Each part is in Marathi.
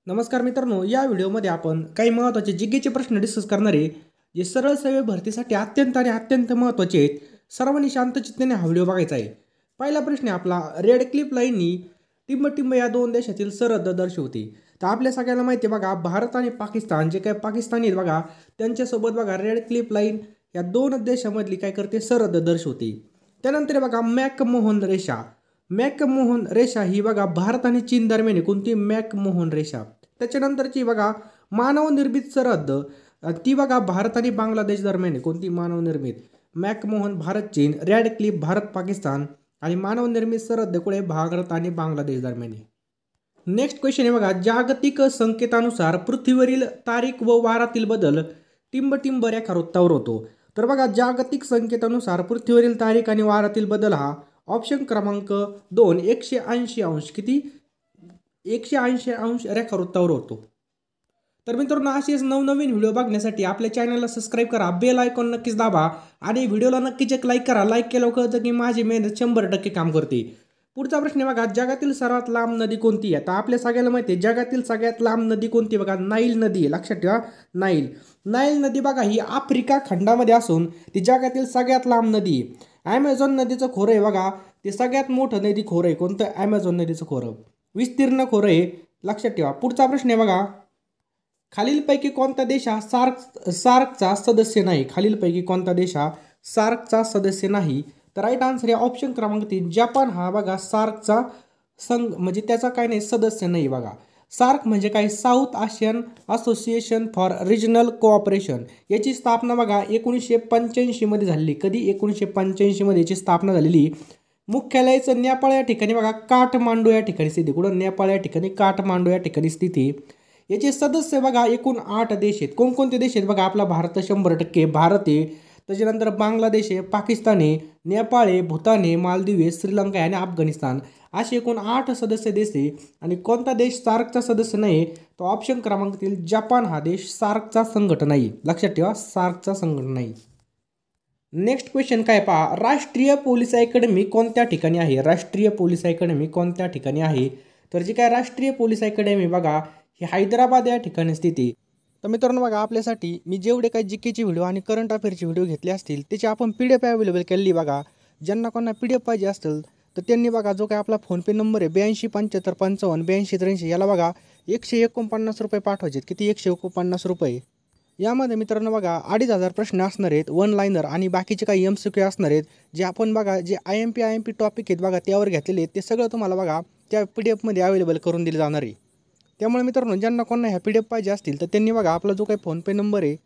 नमस्कार मित्रांनो, या व्हिडिओमध्ये आपण काही महत्त्वाचे जीकेचे प्रश्न डिस्कस करणार आहे, जे सरळ सेवे भरतीसाठी अत्यंत महत्त्वाचे आहेत. सर्वांनी शांत चित्ताने हा व्हिडिओ बघायचा आहे. पहिला प्रश्न आहे आपला, रेड क्लिफ लाईननी टिंबटिंब या दोन देशातील सरहद्द दर्शवते. तर आपल्या सगळ्यांना माहिती आहे बघा, भारत आणि पाकिस्तान जे काही पाकिस्तानी आहेत बघा, त्यांच्यासोबत बघा रेड क्लिफ लाईन या दोन देशामधली काय करते, सरहद्द दर्शवते. त्यानंतर बघा मॅकमोहन रेषा. मॅकमोहन रेषा ही बघा भारत आणि चीन दरम्यान कोणती, मॅकमोहन रेषा. त्याच्यानंतरची बघा मानवनिर्मित सरहद्द, ती बघा भारत आणि बांगलादेश दरम्यान कोणती, मानवनिर्मित. मॅकमोहन भारत चीन, रेड क्लिफ भारत पाकिस्तान आणि मानवनिर्मित सरहद्द कुठे, भारत आणि बांगलादेश दरम्यान. नेक्स्ट क्वेश्चन आहे बघा, जागतिक संकेतानुसार पृथ्वीवरील तारीख व वारातील बदल टिंबटिंब रेखावृत्तावर होतो. तर बघा जागतिक संकेतानुसार पृथ्वीवरील तारीख आणि वारातील बदल हा ऑप्शन क्रमांक 2 180 अंश किती, 180 अंश रेखावृत्तावर होतो. तर मित्रांनो, असेच नवनवीन व्हिडिओ बघण्यासाठी आपल्या चॅनलला सबस्क्राईब करा, बेल आयकॉन नक्कीच दाबा आणि व्हिडिओला नक्कीच एक लाईक करा. लाईक केल्यावर कळतं की माझी मेहनत 100% काम करते. पुढचा प्रश्न बघा, जगातील सर्वात लांब नदी कोणती आहे. तर आपल्या सगळ्याला माहिती आहे जगातील सगळ्यात लांब नदी कोणती बघा, नाईल नदी आहे. लक्षात ठेवा, नाईल नदी बघा ही आफ्रिका खंडामध्ये असून ती जगातील सगळ्यात लांब नदी आहे. ॲमेझॉन नदीचं खोरं आहे बघा, ते सगळ्यात मोठं नदी खोरं आहे. कोणतं, ॲमेझॉन नदीचं खोरं, विस्तीर्ण खोरं आहे. लक्षात ठेवा. पुढचा प्रश्न आहे बघा, खालीलपैकी कोणता देश हा सार्कचा सदस्य नाही. खालीलपैकी कोणता देश हा सार्कचा सदस्य नाही. तर राईट आन्सर आहे ऑप्शन क्रमांक 3 जपान. हा बघा सार्कचा संघ म्हणजे त्याचा काय नाही, सदस्य नाही बघा. सार्क म्हणजे काय, South Asian Association for Regional Cooperation. याची स्थापना बघा 1985 मध्ये झालेली. कधी, 1985 मध्ये याची स्थापना झालेली. मुख्यालयाचं नेपाळ या ठिकाणी बघा, काठमांडू या ठिकाणी स्थिती. कुठं, नेपाळ या ठिकाणी, काठमांडू या ठिकाणी स्थिती. याचे सदस्य बघा एकूण 8 देश आहेत. कोणकोणते देश आहेत बघा, आपला भारत 100% भारत आहे. त्याच्यानंतर बांगलादेश आहे, पाकिस्तान आहे, नेपाळ आहे, भूतान आहे, मालदीव आहे, श्रीलंका आहे आणि अफगाणिस्तान. असे एकूण 8 सदस्य देश आहे. आणि कोणता देश सार्कचा सदस्य नाही, तो ऑप्शन क्रमांक 3 जपान हा देश सार्कचा संघटना नाही. लक्षात ठेवा, सार्कचा संघटना नाही. नेक्स्ट क्वेश्चन काय पहा, राष्ट्रीय पोलीस अकॅडमी कोणत्या ठिकाणी आहे. राष्ट्रीय पोलीस अकॅडमी कोणत्या ठिकाणी आहे. तर जी काय राष्ट्रीय पोलीस अकॅडमी बघा ही हैदराबाद या ठिकाणी स्थिती. तर मित्रांनो बघा, आपल्यासाठी मी जेवढे काही जीकेचे व्हिडिओ आणि करंट अफेअरचे व्हिडिओ घेतले असतील त्याची आपण PDF अवेलेबल केलेली बघा. ज्यांना कोणा PDF पाहिजे असेल तर त्यांनी बघा, जो काय आपला फोनपे नंबर आहे 82 75 55 82 83, याला बघा 149 रुपये पाठवायचे. किती, 149 रुपये. यामध्ये मित्रांनो बघा 2500 प्रश्न असणार आहेत, वन लाईनर आणि बाकीचे काही MCQ असणार आहेत. जे आपण बघा जे IMP टॉपिक आहेत बघा त्यावर घेतलेले आहेत, ते सगळं तुम्हाला बघा त्या PDF मध्ये अवेलेबल करून दिले जाणार आहे. त्यामुळे मित्रांनो, ज्यांना कोणा ह्या PDF पाहिजे असतील तर त्यांनी बघा आपला जो काही फोनपे नंबर आहे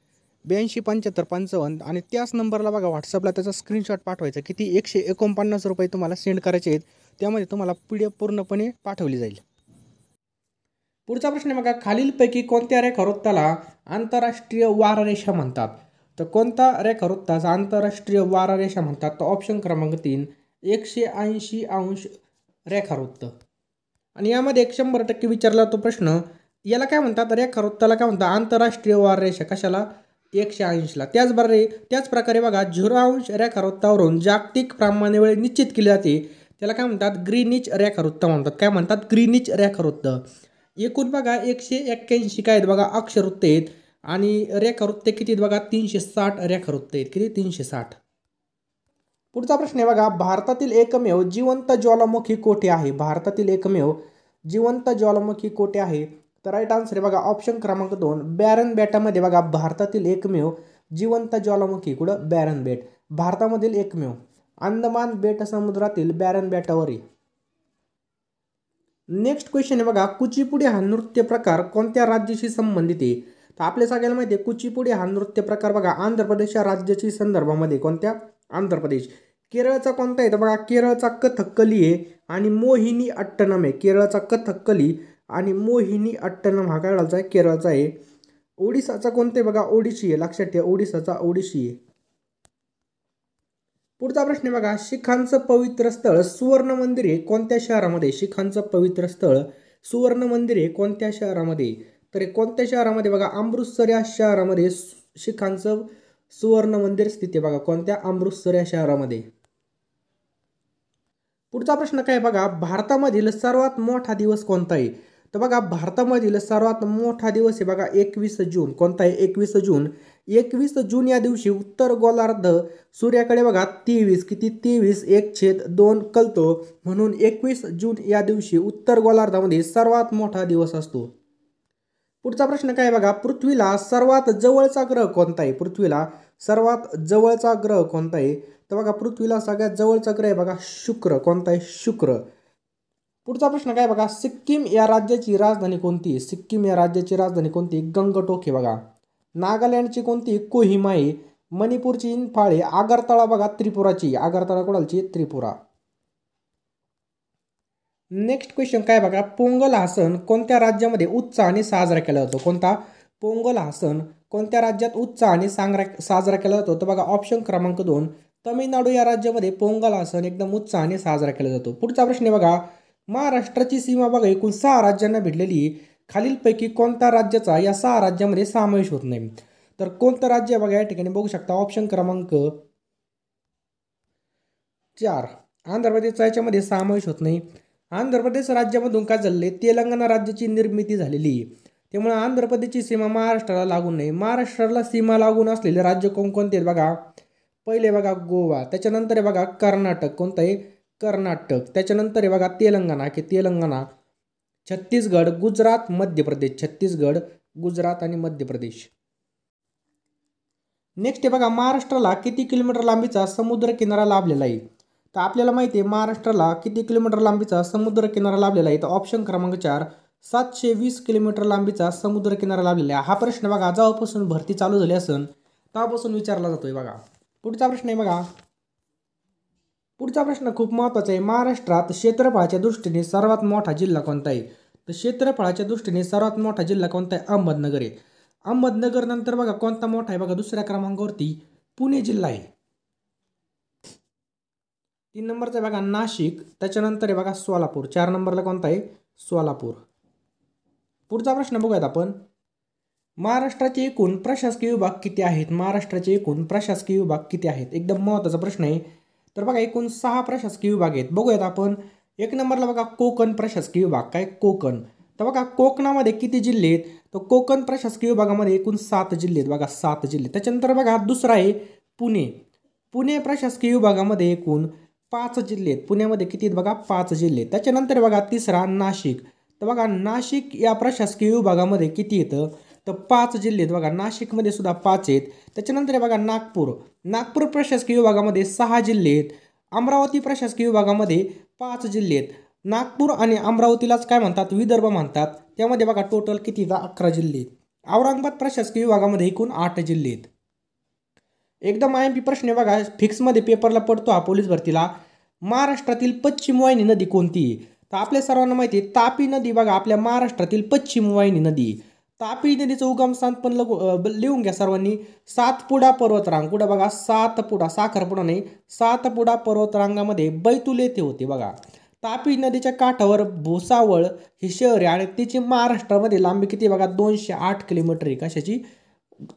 82 75 55 आणि त्याच नंबरला बघा व्हॉट्सअपला त्याचा स्क्रीनशॉट पाठवायचा. किती, 149 रुपये तुम्हाला सेंड करायचे आहेत. त्यामध्ये तुम्हाला PDF पूर्णपणे पाठवली जाईल. पुढचा प्रश्न बघा, खालीलपैकी कोणत्या रेखावृत्ताला आंतरराष्ट्रीय वाररेषा म्हणतात. तर कोणता रेखावृत्ताचा आंतरराष्ट्रीय वाररेषा म्हणतात, तर ऑप्शन क्रमांक 3 180 अंश रेखावृत्त. आणि यामध्ये 100% विचारला तो प्रश्न, याला काय म्हणतात, रेखावृत्ताला काय म्हणतात, आंतरराष्ट्रीय वाररेषा. कशाला, 180ला. त्याच प्रकारे बघा 0 अंश रेखावृत्तावरून जागतिक प्रमाणवेळ निश्चित केली जाते. त्याला काय म्हणतात, ग्रीनिच रेखावृत्त म्हणतात. काय म्हणतात, ग्रीनिच रेखावृत्त. एकूण बघा 181 काय आहेत बघा अक्षवृत्त आहेत आणि रेखावृत्ते किती आहेत बघा, 360 रेखावृत्त आहेत. किती, 360. पुढचा प्रश्न आहे बघा, भारतातील एकमेव जिवंत ज्वालामुखी कोठे आहे. भारतातील एकमेव जिवंत ज्वालामुखी कोठे आहे. तर राईट आन्सर आहे बघा ऑप्शन क्रमांक 2 बॅरन बेटामध्ये बघा भारतातील एकमेव जिवंत ज्वालामुखी. कुठं, बॅरन बेट. भारतामधील एकमेव अंदमान बेट समुद्रातील बॅरन बेटावर आहे. नेक्स्ट क्वेश्चन आहे बघा, कुचिपुडी हा नृत्य प्रकार कोणत्या राज्याशी संबंधित आहे. तर आपल्या सगळ्यांना माहिती आहे कुचिपुडी हा नृत्य प्रकार बघा आंध्र प्रदेश या राज्याची संदर्भामध्ये. कोणत्या, आंध्र प्रदेश. केरळचा कोणता आहे तर बघा केरळचा कथकली आहे आणि मोहिनी अट्टनम आहे. केरळचा कथकली आणि मोहिनी अट्टनम हा काय आहे, केरळचा आहे. ओडिसाचा कोणता आहे बघा, ओडिशी आहे. लक्षात ठेवा, ओडिसाचा ओडिशी आहे. पुढचा प्रश्न बघा, शिखांचं पवित्र स्थळ सुवर्ण मंदिर आहे कोणत्या शहरामध्ये. शिखांचं पवित्र स्थळ सुवर्ण मंदिर आहे कोणत्या शहरामध्ये. तर कोणत्या शहरामध्ये बघा, अमृतसर या शहरामध्ये शिखांचं सुवर्ण मंदिर स्थित आहे बघा. कोणत्या, अमृतसर या शहरामध्ये. पुढचा प्रश्न काय बघा, भारतामधील सर्वात मोठा दिवस कोणता आहे. तर बघा भारतामधील सर्वात मोठा दिवस आहे बघा 21 जून. कोणता आहे? 21 जून. 21 जून या दिवशी उत्तर गोलार्ध सूर्याकडे बघा 23 किती 23/1/2 कलतो, म्हणून 21 जून या दिवशी उत्तर गोलार्धामध्ये सर्वात मोठा दिवस असतो. पुढचा प्रश्न काय बघा, पृथ्वीला सर्वात जवळचा ग्रह कोणता आहे? पृथ्वीला सर्वात जवळचा ग्रह कोणता आहे? तर बघा पृथ्वीला सगळ्यात जवळचा ग्रह आहे बघा शुक्र. कोणता आहे? शुक्र. पुढचा प्रश्न काय बघा, सिक्कीम या राज्याची राजधानी कोणती? सिक्कीम या राज्याची राजधानी कोणती? गंगटोक आहे बघा. नागालँडची कोणती? कोहिमा आहे. मणिपूरची इम्फाळ आहे. आगरतळा बघा त्रिपुराची. आगरतळा कोणाची? त्रिपुरा. नेक्स्ट क्वेश्चन काय बघा, पोंगल हा सण कोणत्या राज्यामध्ये उत्साहाने साजरा केला जातो? कोणता? पोंगल हा सण कोणत्या राज्यात उत्साहाने साजरा केला जातो? तर बघा ऑप्शन क्रमांक 2 तमिळनाडू या राज्यामध्ये पोंगल हा सण एकदम उत्साहाने साजरा केला जातो. पुढचा प्रश्न आहे बघा, महाराष्ट्राची सीमा बघा एकूण 6 राज्यांना भिडलेली, खालीलपैकी कोणत्या राज्याचा या 6 राज्यामध्ये समावेश होत नाही? तर कोणतं राज्य बघा या ठिकाणी बघू शकता ऑप्शन क्रमांक 4 आंध्र प्रदेशचा याच्यामध्ये समावेश होत नाही. आंध्र प्रदेश राज्यामधून काय झाले, तेलंगणा राज्याची निर्मिती झालेली आहे, त्यामुळे आंध्र प्रदेशची सीमा महाराष्ट्राला लागून नाही. महाराष्ट्राला सीमा लागून असलेले राज्य कोणकोणते आहेत बघा, पहिले बघा गोवा, त्याच्यानंतर आहे बघा कर्नाटक. कोणतं आहे? कर्नाटक. त्याच्यानंतर आहे बघा तेलंगणा की तेलंगणा, छत्तीसगड, गुजरात, मध्य प्रदेश. छत्तीसगड, गुजरात आणि मध्य प्रदेश. नेक्स्ट आहे बघा, महाराष्ट्राला किती किलोमीटर लांबीचा समुद्र किनारा लाभलेला आहे? तर आपल्याला माहिती आहे महाराष्ट्राला किती किलोमीटर लांबीचा समुद्र किनारा लाभलेला आहे? तर ऑप्शन क्रमांक 4 720 किलोमीटर लांबीचा समुद्र किनारा लाभलेला आहे. हा प्रश्न बघा जेव्हापासून भरती चालू झाली असेल तेव्हापासून विचारला जातोय बघा. पुढचा प्रश्न आहे बघा, पुढचा प्रश्न खूप महत्त्वाचा आहे. महाराष्ट्रात क्षेत्रफळाच्या दृष्टीने सर्वात मोठा जिल्हा कोणता आहे? तर क्षेत्रफळाच्या दृष्टीने सर्वात मोठा जिल्हा कोणता आहे? अहमदनगर आहे. अहमदनगर नंतर बघा कोणता मोठा आहे? बघा दुसऱ्या क्रमांकावरती पुणे जिल्हा आहे. 3 नंबरचा आहे बघा नाशिक. त्याच्यानंतर आहे बघा सोलापूर. 4 नंबरला कोणता आहे? सोलापूर. पुढचा प्रश्न बघूयात आपण, महाराष्ट्राचे एकूण प्रशासकीय विभाग किती आहेत? महाराष्ट्राचे एकूण प्रशासकीय विभाग किती आहेत? एकदम महत्त्वाचा प्रश्न आहे. तर बघा एकूण 6 प्रशासकीय विभाग आहेत. बघूयात आपण. 1 नंबरला बघा कोकण प्रशासकीय विभाग. काय? कोकण. तर बघा कोकणामध्ये किती जिल्हे आहेत? तर कोकण प्रशासकीय विभागामध्ये एकूण 7 जिल्हे आहेत बघा, 7 जिल्हे. त्याच्यानंतर बघा दुसरा आहे पुणे. पुणे प्रशासकीय विभागामध्ये एकूण 5 जिल्हे आहेत. पुण्यामध्ये किती आहेत बघा? 5 जिल्हे. त्याच्यानंतर बघा तिसरा नाशिक. तर बघा नाशिक या प्रशासकीय विभागामध्ये किती येतं? तर 5 जिल्हे आहेत बघा. नाशिकमध्ये सुद्धा 5 आहेत. त्याच्यानंतर बघा नागपूर. नागपूर प्रशासकीय विभागामध्ये 6 जिल्हे आहेत. अमरावती प्रशासकीय विभागामध्ये 5 जिल्हे आहेत. नागपूर आणि अमरावतीलाच काय म्हणतात? विदर्भ म्हणतात. त्यामध्ये बघा टोटल किती? 11 जिल्हे आहेत. औरंगाबाद प्रशासकीय विभागामध्ये एकूण 8 जिल्हे आहेत. एकदम IMP प्रश्न आहे बघा, फिक्समध्ये पेपरला पडतो हा पोलीस भरतीला. महाराष्ट्रातील पश्चिम वाहिनी नदी कोणती? तर आपल्या सर्वांना माहिती आहे तापी नदी बघा आपल्या महाराष्ट्रातील पश्चिम वाहिनी नदी. तापी नदीचं उगमस्थान पण लिहून घ्या सर्वांनी. सातपुडा पर्वतरांग. कुठं बघा? सातपुडा, साखरपुडा नाही, सातपुडा पर्वतरांगामध्ये बैतूल येथे होते बघा. तापी नदीच्या काठावर भुसावळ हे शहर आहे आणि तिची महाराष्ट्रामध्ये लांबी किती बघा? 208 किलोमीटर आहे. कशाची?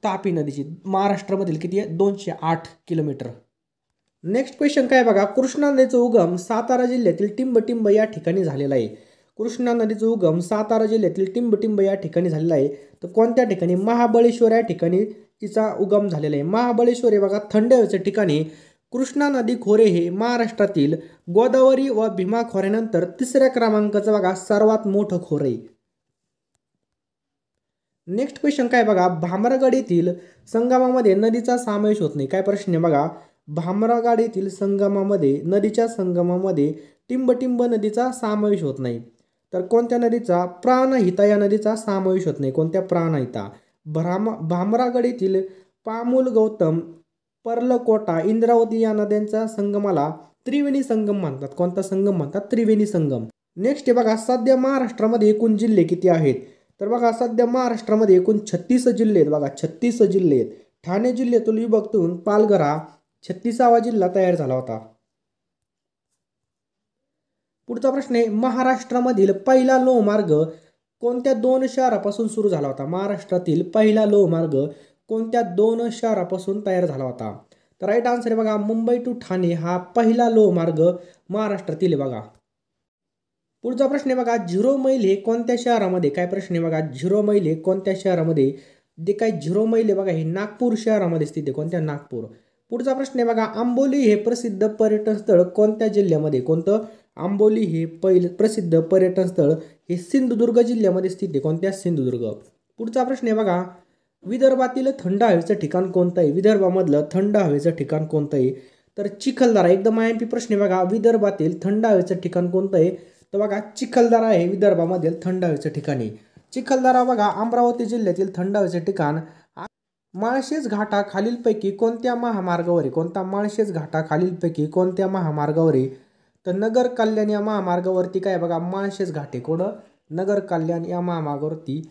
तापी नदीची. महाराष्ट्रामधील किती आहे? 208 किलोमीटर. नेक्स्ट क्वेश्चन काय बघा, कृष्णा नदीचा उगम सातारा जिल्ह्यातील टिंबटिंब या ठिकाणी झालेला आहे. कृष्णा नदीचा उगम सातारा जिल्ह्यातील टिंबटिंब या ठिकाणी झालेला आहे. तर कोणत्या ठिकाणी? महाबळेश्वर या ठिकाणी तिचा उगम झालेला आहे. महाबळेश्वर हे बघा थंड हवेच्या ठिकाणी. कृष्णा नदी खोरे हे महाराष्ट्रातील गोदावरी व भीमा खोऱ्यानंतर 3ऱ्या क्रमांकाचं बघा सर्वात मोठं खोरे. नेक्स्ट क्वेश्चन काय बघा, भामरागड येथील संगमामध्ये नदीचा समावेश होत नाही. काय प्रश्न आहे बघा, भामरागड येथील संगमामध्ये नदीच्या संगमामध्ये टिंबटिंब नदीचा समावेश होत नाही. तर कोणत्या नदीचा? प्राणहिता या नदीचा समावेश होत नाही. कोणत्या? प्राणहिता. भामरागड येथील पामुल, गौतम, पर्लकोटा, इंद्रावती या नद्यांच्या संगमाला त्रिवेणी संगम म्हणतात. कोणता संगम म्हणतात? त्रिवेणी संगम. नेक्स्ट आहे बघा, सध्या महाराष्ट्रामध्ये एकूण जिल्हे किती आहेत? तर बघा सध्या महाराष्ट्रामध्ये एकूण 36 जिल्हे आहेत बघा, 36 जिल्हे आहेत. ठाणे जिल्ह्यातून विभक्तून पालघर हा 36वा जिल्हा तयार झाला होता. पुढचा प्रश्न आहे, महाराष्ट्रामधील पहिला लोहमार्ग कोणत्या 2 शहरापासून सुरू झाला होता? महाराष्ट्रातील पहिला लोहमार्ग कोणत्या 2 शहरापासून तयार झाला होता? तर राईट आन्सर आहे बघा मुंबई टू ठाणे हा पहिला लोहमार्ग महाराष्ट्रातील आहे बघा. पुढचा प्रश्न आहे बघा, 0 मैल हे कोणत्या शहरामध्ये, काय प्रश्न आहे बघा, 0 मैल हे कोणत्या शहरामध्ये, जे काय 0 मैल आहे बघा हे नागपूर शहरामध्ये स्थित आहे, कोणत्या, नागपूर. पुढचा प्रश्न आहे बघा, आंबोली हे प्रसिद्ध पर्यटन स्थळ कोणत्या जिल्ह्यामध्ये, कोणतं, आंबोली हे प्रसिद्ध पर्यटन स्थळ हे सिंधुदुर्ग जिल्ह्यामध्ये स्थित आहे, कोणत्या, सिंधुदुर्ग. पुढचा प्रश्न आहे बघा, विदर्भातील थंड हवेचं ठिकाण कोणतं आहे, विदर्भामधलं थंड हवेचं ठिकाण कोणतं आहे, तर चिखलदरा. एकदम आयएमपी प्रश्न आहे बघा, विदर्भातील थंड हवेचं ठिकाण कोणतं आहे, तर बघा चिखलदरा आहे विदर्भामधील थंड हवेचं ठिकाण आहे. चिखलदरा बघा अमरावती जिल्ह्यातील थंड हवेचं ठिकाण. माळशेज घाटा खालीलपैकी कोणत्या महामार्गावर आहे, कोणता, माळशेज घाटा खालीलपैकी कोणत्या महामार्गावर आहे, तर नगर कल्याण या महामार्गावरती काय बघा माळशेज घाटे, कोणं, नगर कल्याण या महामार्गावरती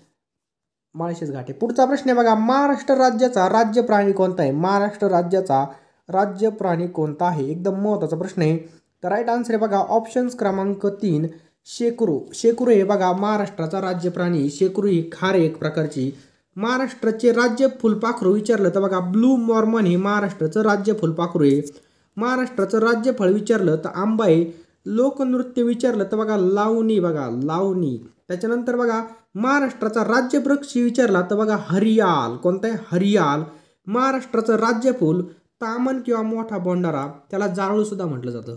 माळशेज घाटे. पुढचा प्रश्न आहे बघा, महाराष्ट्र राज्याचा राज्य प्राणी कोणता आहे, महाराष्ट्र राज्याचा राज्य प्राणी कोणता आहे, एकदम महत्त्वाचा प्रश्न आहे. तर राईट आन्सर आहे बघा ऑप्शन्स क्रमांक 3 शेकरू. शेकरू हे बघा महाराष्ट्राचा राज्य प्राणी, शेकरू ही खार एक प्रकारची. महाराष्ट्राचे राज्य फुलपाखरू विचारलं तर बघा ब्लू मॉर्मन हे महाराष्ट्राचं राज्य फुलपाखरू आहे. महाराष्ट्राचं राज्यफळ विचारलं तर आंबा आहे. लोकनृत्य विचारलं तर बघा लावणी, बघा लावणी. त्याच्यानंतर बघा महाराष्ट्राचा राज्य वृक्ष विचारला तर बघा हरियाल, कोणता आहे, हरियाल. महाराष्ट्राचं राज्यफूल तामन किंवा मोठा बोंडारा, त्याला जाळू सुद्धा म्हटलं जातं.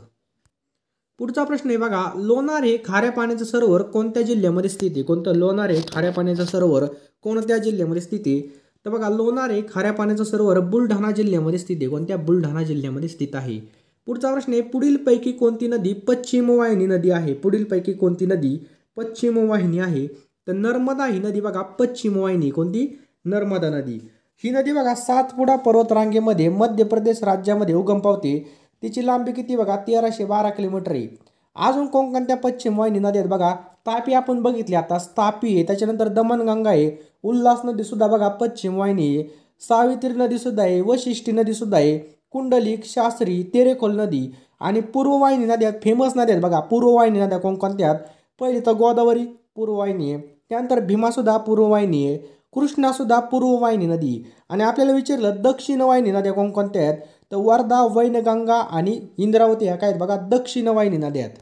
पुढचा प्रश्न आहे बघा, लोणार हे खाऱ्या पाण्याचं सरोवर कोणत्या जिल्ह्यामध्ये स्थित आहे, कोणतं, लोणार हे खाऱ्या पाण्याचं सरोवर कोणत्या जिल्ह्यामध्ये स्थित आहे, तर बघा लोणार हे खाऱ्या पाण्याचं सरोवर बुलढाणा जिल्ह्यामध्ये स्थित आहे, कोणत्या, बुलढाणा जिल्ह्यामध्ये स्थित आहे. पुढचा प्रश्न आहे, पुढीलपैकी कोणती नदी पश्चिम वाहिनी नदी आहे, पुढीलपैकी कोणती नदी पश्चिम वाहिनी आहे, तर नर्मदा ही नदी बघा पश्चिम वाहिनी, कोणती, नर्मदा नदी. ही नदी बघा सातपुडा पर्वतरांगेमध्ये मध्य प्रदेश राज्यामध्ये उगम पावते. तिची लांबी किती बघा 1312 किलोमीटर आहे. अजून कोणकोणत्या पश्चिम वाहिनी नदी आहेत बघा, तापी आपण बघितली आता, तापी आहे. त्याच्यानंतर दमनगंगा आहे, उल्हास नदी सुद्धा बघा पश्चिम वाहिनी आहे, सावित्री नदी सुद्धा आहे, वशिष्ठी नदी सुद्धा आहे, कुंडलिक, शास्त्री, तेरेखोल नदी. आणि पूर्ववाहिनी नद्या, फेमस नद्या आहेत बघा पूर्ववाहिनी नद्या कोणकोणत्या आहेत, पहिली तर गोदावरी पूर्ववाहिनी आहे, त्यानंतर भीमासुद्धा पूर्ववाहिनी आहे, कृष्णासुद्धा पूर्ववाहिनी नदी. आणि आपल्याला विचारलं दक्षिण वाहिनी नद्या कोणकोणत्या आहेत, तर वर्धा, वैनगंगा आणि इंद्रावती ह्या काय आहेत बघा दक्षिण वाहिनी नद्या आहेत.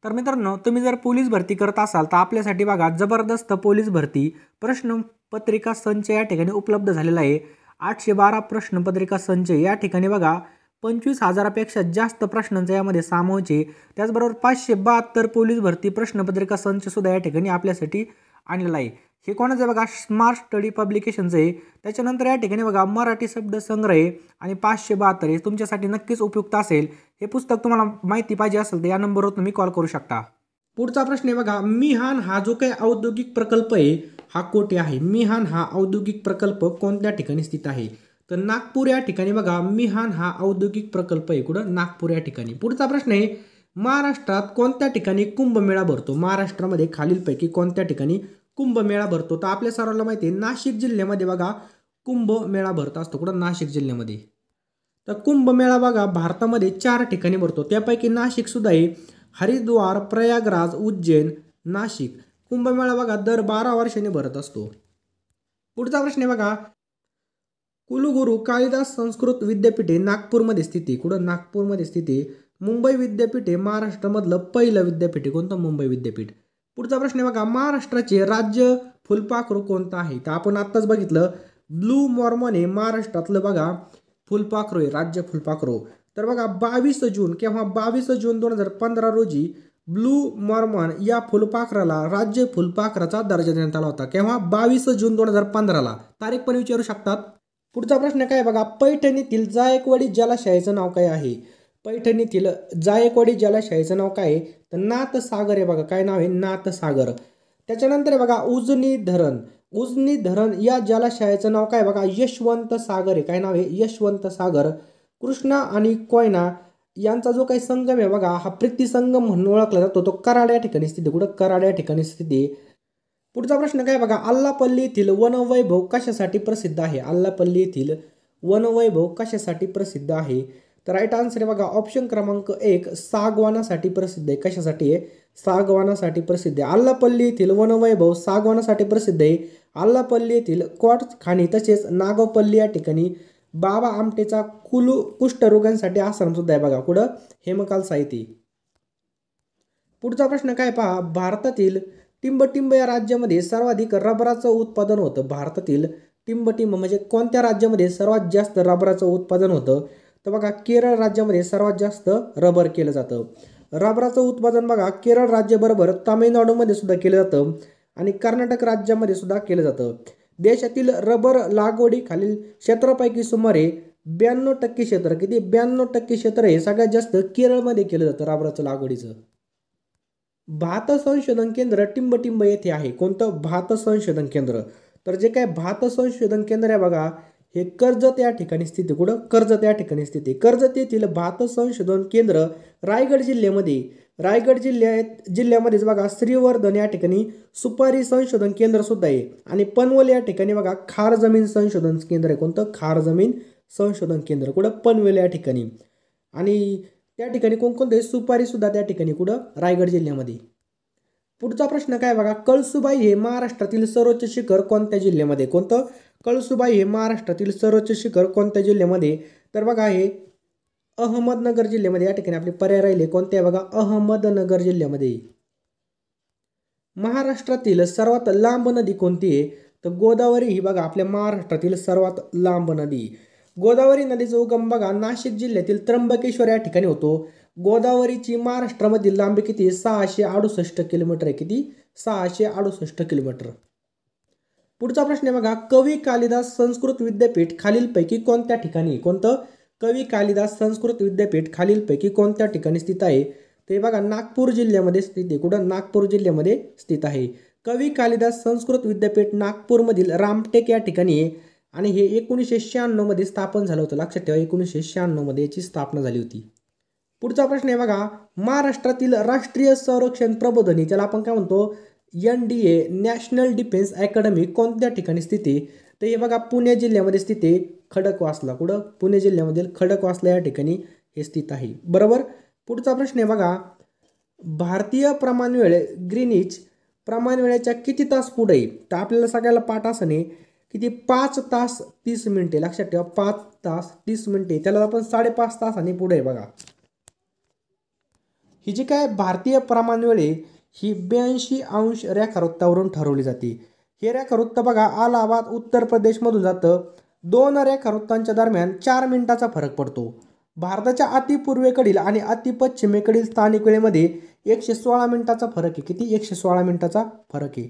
तर मित्रांनो, तुम्ही जर पोलीस भरती करत असाल तर आपल्यासाठी बघा जबरदस्त पोलीस भरती प्रश्नपत्रिका संच या ठिकाणी उपलब्ध झालेला आहे. 812 प्रश्नपत्रिका संच या ठिकाणी बघा 25,000पेक्षा जास्त प्रश्नांचा यामध्ये समावेश आहे. त्याचबरोबर 572 पोलीस भरती प्रश्नपत्रिका संच सुद्धा या ठिकाणी आपल्यासाठी आणलेला आहे. हे कोणाचं आहे बघा, स्मार्ट स्टडी पब्लिकेशनचं आहे. त्याच्यानंतर या ठिकाणी बघा मराठी शब्द संग्रह आहे आणि 572 हे तुमच्यासाठी नक्कीच उपयुक्त असेल. हे पुस्तक तुम्हाला माहिती पाहिजे असेल तर या नंबरवर तुम्ही कॉल करू शकता. पुढचा प्रश्न आहे बघा, मिहान हा जो काही औद्योगिक प्रकल्प आहे हा कोठे आहे, मिहान हा औद्योगिक प्रकल्प कोणत्या ठिकाणी स्थित आहे, तर नागपूर या ठिकाणी बघा मिहान हा औद्योगिक प्रकल्प आहे, कुठं, नागपूर या ठिकाणी. पुढचा प्रश्न आहे, महाराष्ट्रात कोणत्या ठिकाणी कुंभमेळा भरतो, महाराष्ट्रामध्ये खालीलपैकी कोणत्या ठिकाणी कुंभमेळा भरतो, तर आपल्या सर्वांना माहिती आहे नाशिक जिल्ह्यामध्ये बघा कुंभमेळा भरत असतो, कुठं, नाशिक जिल्ह्यामध्ये. तर कुंभमेळा बघा भारतामध्ये 4 ठिकाणी भरतो, त्यापैकी नाशिक सुद्धा आहे. हरिद्वार, प्रयागराज, उज्जैन, नाशिक. कुंभमेळा बघा दर 12 वर्षांनी भरत असतो. पुढचा प्रश्न आहे बघा, कुलगुरू कालिदास संस्कृत विद्यापीठ हे नागपूरमध्ये स्थित आहे, कुठं, नागपूरमध्ये स्थित आहे. मुंबई विद्यापीठ हे महाराष्ट्रामधलं पहिलं विद्यापीठ आहे, कोणतं, मुंबई विद्यापीठ. पुढचा प्रश्न आहे बघा, महाराष्ट्राचे राज्य फुलपाखरू कोणतं आहे, तर आपण आत्ताच बघितलं ब्लू मॉर्मन हे महाराष्ट्रातलं बघा फुलपाखरू आहे, राज्य फुलपाखरू. तर बघा 22 जून केव्हा, 22 जून 2015 रोजी ब्लू मॉर्मन या फुलपाखराला राज्य फुलपाखराचा दर्जा देण्यात आला होता. केव्हा, 22 जून 2015ला. तारीख पण विचारू शकतात. पुढचा प्रश्न काय बघा, पैठणीतील जायकवाडी जलाशयाचं नाव काय आहे, पैठणीतील जायकवाडी जलाशयाचं नाव काय आहे, तर नाथसागर आहे बघा, काय नाव आहे, नाथसागर. त्याच्यानंतर आहे बघा उजनी धरण, उजनी धरण या जलाशयाचं नाव काय बघा, यशवंत सागर आहे, काय नाव आहे, यशवंत सागर. कृष्णा आणि कोयना यांचा जो काही संगम आहे बघा हा प्रीती संगम म्हणून ओळखला जातो, तो कराड या ठिकाणी स्थित आहे, कुठं, कराड या ठिकाणी स्थित आहे. पुढचा प्रश्न काय बघा, आल्लापल्ली येथील वनवैभव कशासाठी प्रसिद्ध आहे, आल्लापल्ली येथील वनवैभव कशासाठी प्रसिद्ध आहे, तर राईट आन्सर आहे बघा ऑप्शन क्रमांक 1 सागवानासाठी प्रसिद्ध आहे. कशासाठी आहे, सागवानासाठी प्रसिद्ध आहे. आल्लापल्ली येथील वनवैभव सागवानासाठी प्रसिद्ध आहे. आल्लापल्ली येथील क्वार्ट्ज खाणी तसेच नागोपल्ली या ठिकाणी बाबा आमटेचा कुष्ठरोगांसाठी आश्रम सुद्धा आहे बघा, कुठं, हेमकाल साहिती. पुढचा प्रश्न काय पहा, भारतातील टिंबटिंब या राज्यामध्ये सर्वाधिक रबराचं उत्पादन होतं. भारतातील टिंबटिंब म्हणजे कोणत्या राज्यामध्ये सर्वात जास्त रबराचं उत्पादन होतं? तर बघा केरळ राज्यामध्ये सर्वात जास्त रबर केलं जातं. रबराचं उत्पादन बघा केरळ राज्याबरोबर तामिळनाडूमध्ये सुद्धा केलं जातं आणि कर्नाटक राज्यामध्ये सुद्धा केलं जातं. देशातील रबर लागवडी खालील क्षेत्रापैकी सुमारे 92% क्षेत्र, किती 92% क्षेत्र हे सगळ्यात जास्त केरळमध्ये केलं जातं रबराचं लागवडीचं. भात संशोधन केंद्र टिंबटिंब येथे आहे. कोणतं? भात संशोधन केंद्र. तर जे काय भात संशोधन केंद्र आहे बघा, हे कर्जत या ठिकाणी स्थित आहे. कुठं? कर्जत या ठिकाणी स्थित आहे. कर्जत येथील भात संशोधन केंद्र रायगड जिल्ह्यामध्ये, रायगड जिल्ह्यामध्येच बघा श्रीवर्धन या ठिकाणी सुपारी संशोधन केंद्र सुद्धा आहे आणि पनवेल या ठिकाणी बघा खार जमीन संशोधन केंद्र आहे. कोणतं? खार जमीन संशोधन केंद्र. कुठं? पनवेल या ठिकाणी. आणि त्या ठिकाणी कोणकोणते? सुपारी सुद्धा त्या ठिकाणी. कुठं? रायगड जिल्ह्यामध्ये. पुढचा प्रश्न काय बघा, कळसुबाई हे महाराष्ट्रातील सर्वोच्च शिखर कोणत्या जिल्ह्यामध्ये? कोणतं? कळसुबाई हे महाराष्ट्रातील सर्वोच्च शिखर कोणत्या जिल्ह्यामध्ये? तर बघा हे अहमदनगर जिल्ह्यामध्ये. या ठिकाणी आपले पर्याय राहिले कोणते आहे बघा, अहमदनगर जिल्ह्यामध्ये. महाराष्ट्रातील सर्वात लांब नदी कोणती आहे? तर गोदावरी ही बघा आपल्या महाराष्ट्रातील सर्वात लांब नदी. गोदावरी नदीचा उगम बघा नाशिक जिल्ह्यातील त्र्यंबकेश्वर या ठिकाणी होतो. गोदावरीची महाराष्ट्रामधील लांबी किती? 668 किलोमीटर आहे. किती? 668 किलोमीटर. पुढचा प्रश्न आहे बघा, कवी कालिदास संस्कृत विद्यापीठ खालीलपैकी कोणत्या ठिकाणी? कोणतं? कवी कालिदास संस्कृत विद्यापीठ खालीलपैकी कोणत्या ठिकाणी स्थित आहे? ते बघा नागपूर जिल्ह्यामध्ये स्थित आहे. कुठं? नागपूर जिल्ह्यामध्ये स्थित आहे. कवी कालिदास संस्कृत विद्यापीठ नागपूरमधील रामटेक या ठिकाणी आहे आणि हे 1996 मध्ये स्थापन झालं होतं. लक्षात ठेवा 1996 मध्ये याची स्थापना झाली होती. पुढचा प्रश्न आहे बघा, महाराष्ट्रातील राष्ट्रीय संरक्षण प्रबोधिनी, त्याला आपण काय म्हणतो? NDA नॅशनल डिफेन्स अकॅडमी कोणत्या ठिकाणी स्थित आहे? तर हे बघा पुणे जिल्ह्यामध्ये स्थित आहे. खडकवासला. कुठं? पुणे जिल्ह्यामधील खडकवासला या ठिकाणी हे स्थित आहे. बरोबर. पुढचा प्रश्न आहे बघा, भारतीय प्रमाणवेळ ग्रीनिच प्रमाणवेळेच्या किती तास पुढे? तर आपल्याला सगळ्याला पाठ असणे किती? 5 तास 30 मिनिटे. लक्षात ठेवा 5 तास 30 मिनिटे. त्याला आपण 5.5 तासांनी पुढे बघा. ही जी काय भारतीय प्रमाणवेळ आहे ही 82 अंश रेखावृत्तावरून ठरवली जाते. हे रेखावृत्त बघा अलाहाबाद उत्तर प्रदेशमधून जातं. 2 रेखावृत्तांच्या दरम्यान 4 मिनिटाचा फरक पडतो. भारताच्या अतिपूर्वेकडील आणि अतिपश्चिमेकडील स्थानिक वेळेमध्ये 116 मिनिटाचा फरक आहे. किती? 116 मिनिटाचा फरक आहे.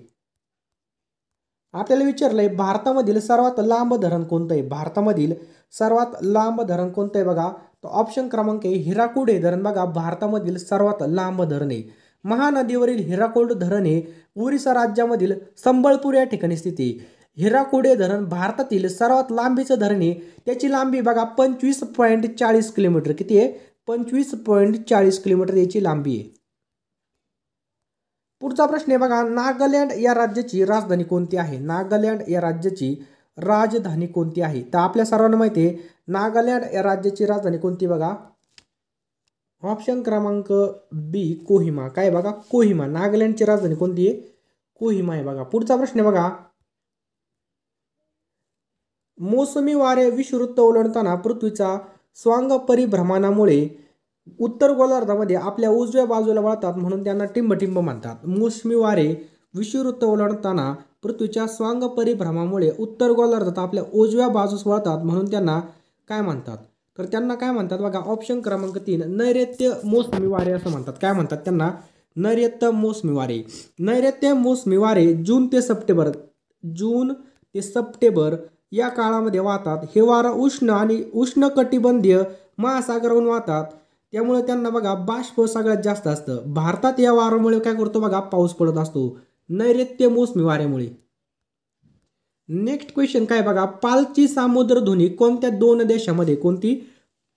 आपल्याला विचारलंय भारतामधील सर्वात लांब धरण कोणतं आहे? भारतामधील सर्वात लांब धरण कोणतं आहे बघा, तर ऑप्शन क्रमांक आहे हिराकूड हे धरण बघा भारतामधील सर्वात लांब धरण आहे. महानदीवरील हिराकूड धरण हे ओरिसा राज्यामधील संबळपूर या ठिकाणी स्थित आहे. हिराकूड हे धरण भारतातील सर्वात लांबीचं धरण आहे. त्याची लांबी बघा 25.40 किलोमीटर. किती आहे? 25.40 किलोमीटर याची लांबी आहे. पुढचा प्रश्न आहे बघा, नागालँड या राज्याची राजधानी कोणती आहे? नागालँड या राज्याची राजधानी कोणती आहे? तर आपल्या सर्वांना माहिती आहे नागालँड या राज्याची राजधानी कोणती बघा, ऑप्शन क्रमांक बी कोहिमा. काय बघा? कोहिमा. नागालँडची राजधानी कोणती आहे? कोहिमा आहे बघा. पुढचा प्रश्न आहे बघा, मोसमी वारे विषुववृत्त ओलांडताना पृथ्वीचा स्वांग परिभ्रमणामुळे उत्तर गोलार्धामध्ये आपल्या उजव्या बाजूला वळतात म्हणून त्यांना टिंबटिंब म्हणतात. मोसमी वारे विषुववृत्त ओलांडताना पृथ्वीच्या स्वांग परिभ्रमणामुळे उत्तर गोलार्धात आपल्या उजव्या बाजूस वळतात म्हणून त्यांना काय म्हणतात? तर त्यांना काय म्हणतात बघा, ऑप्शन क्रमांक 3 नैऋत्य मोसमी वारे असं म्हणतात. काय म्हणतात त्यांना? नैऋत्य मोसमी वारे. नैऋत्य मोसमी वारे जून ते सप्टेंबर या काळामध्ये वाहतात. हे वारं उष्ण आणि उष्णकटिबंधीय महासागरावरून वाहतात. त्यामुळे त्यांना बघा बाष्प सगळ्यात जास्त असतं. भारतात या वाऱ्यामुळे काय करतो बघा, पाऊस पडत असतो नैऋत्य मोसमी वाऱ्यामुळे. नेक्स्ट क्वेश्चन काय बघा, पालची सामुद्रधुनी कोणत्या 2 देशामध्ये? कोणती?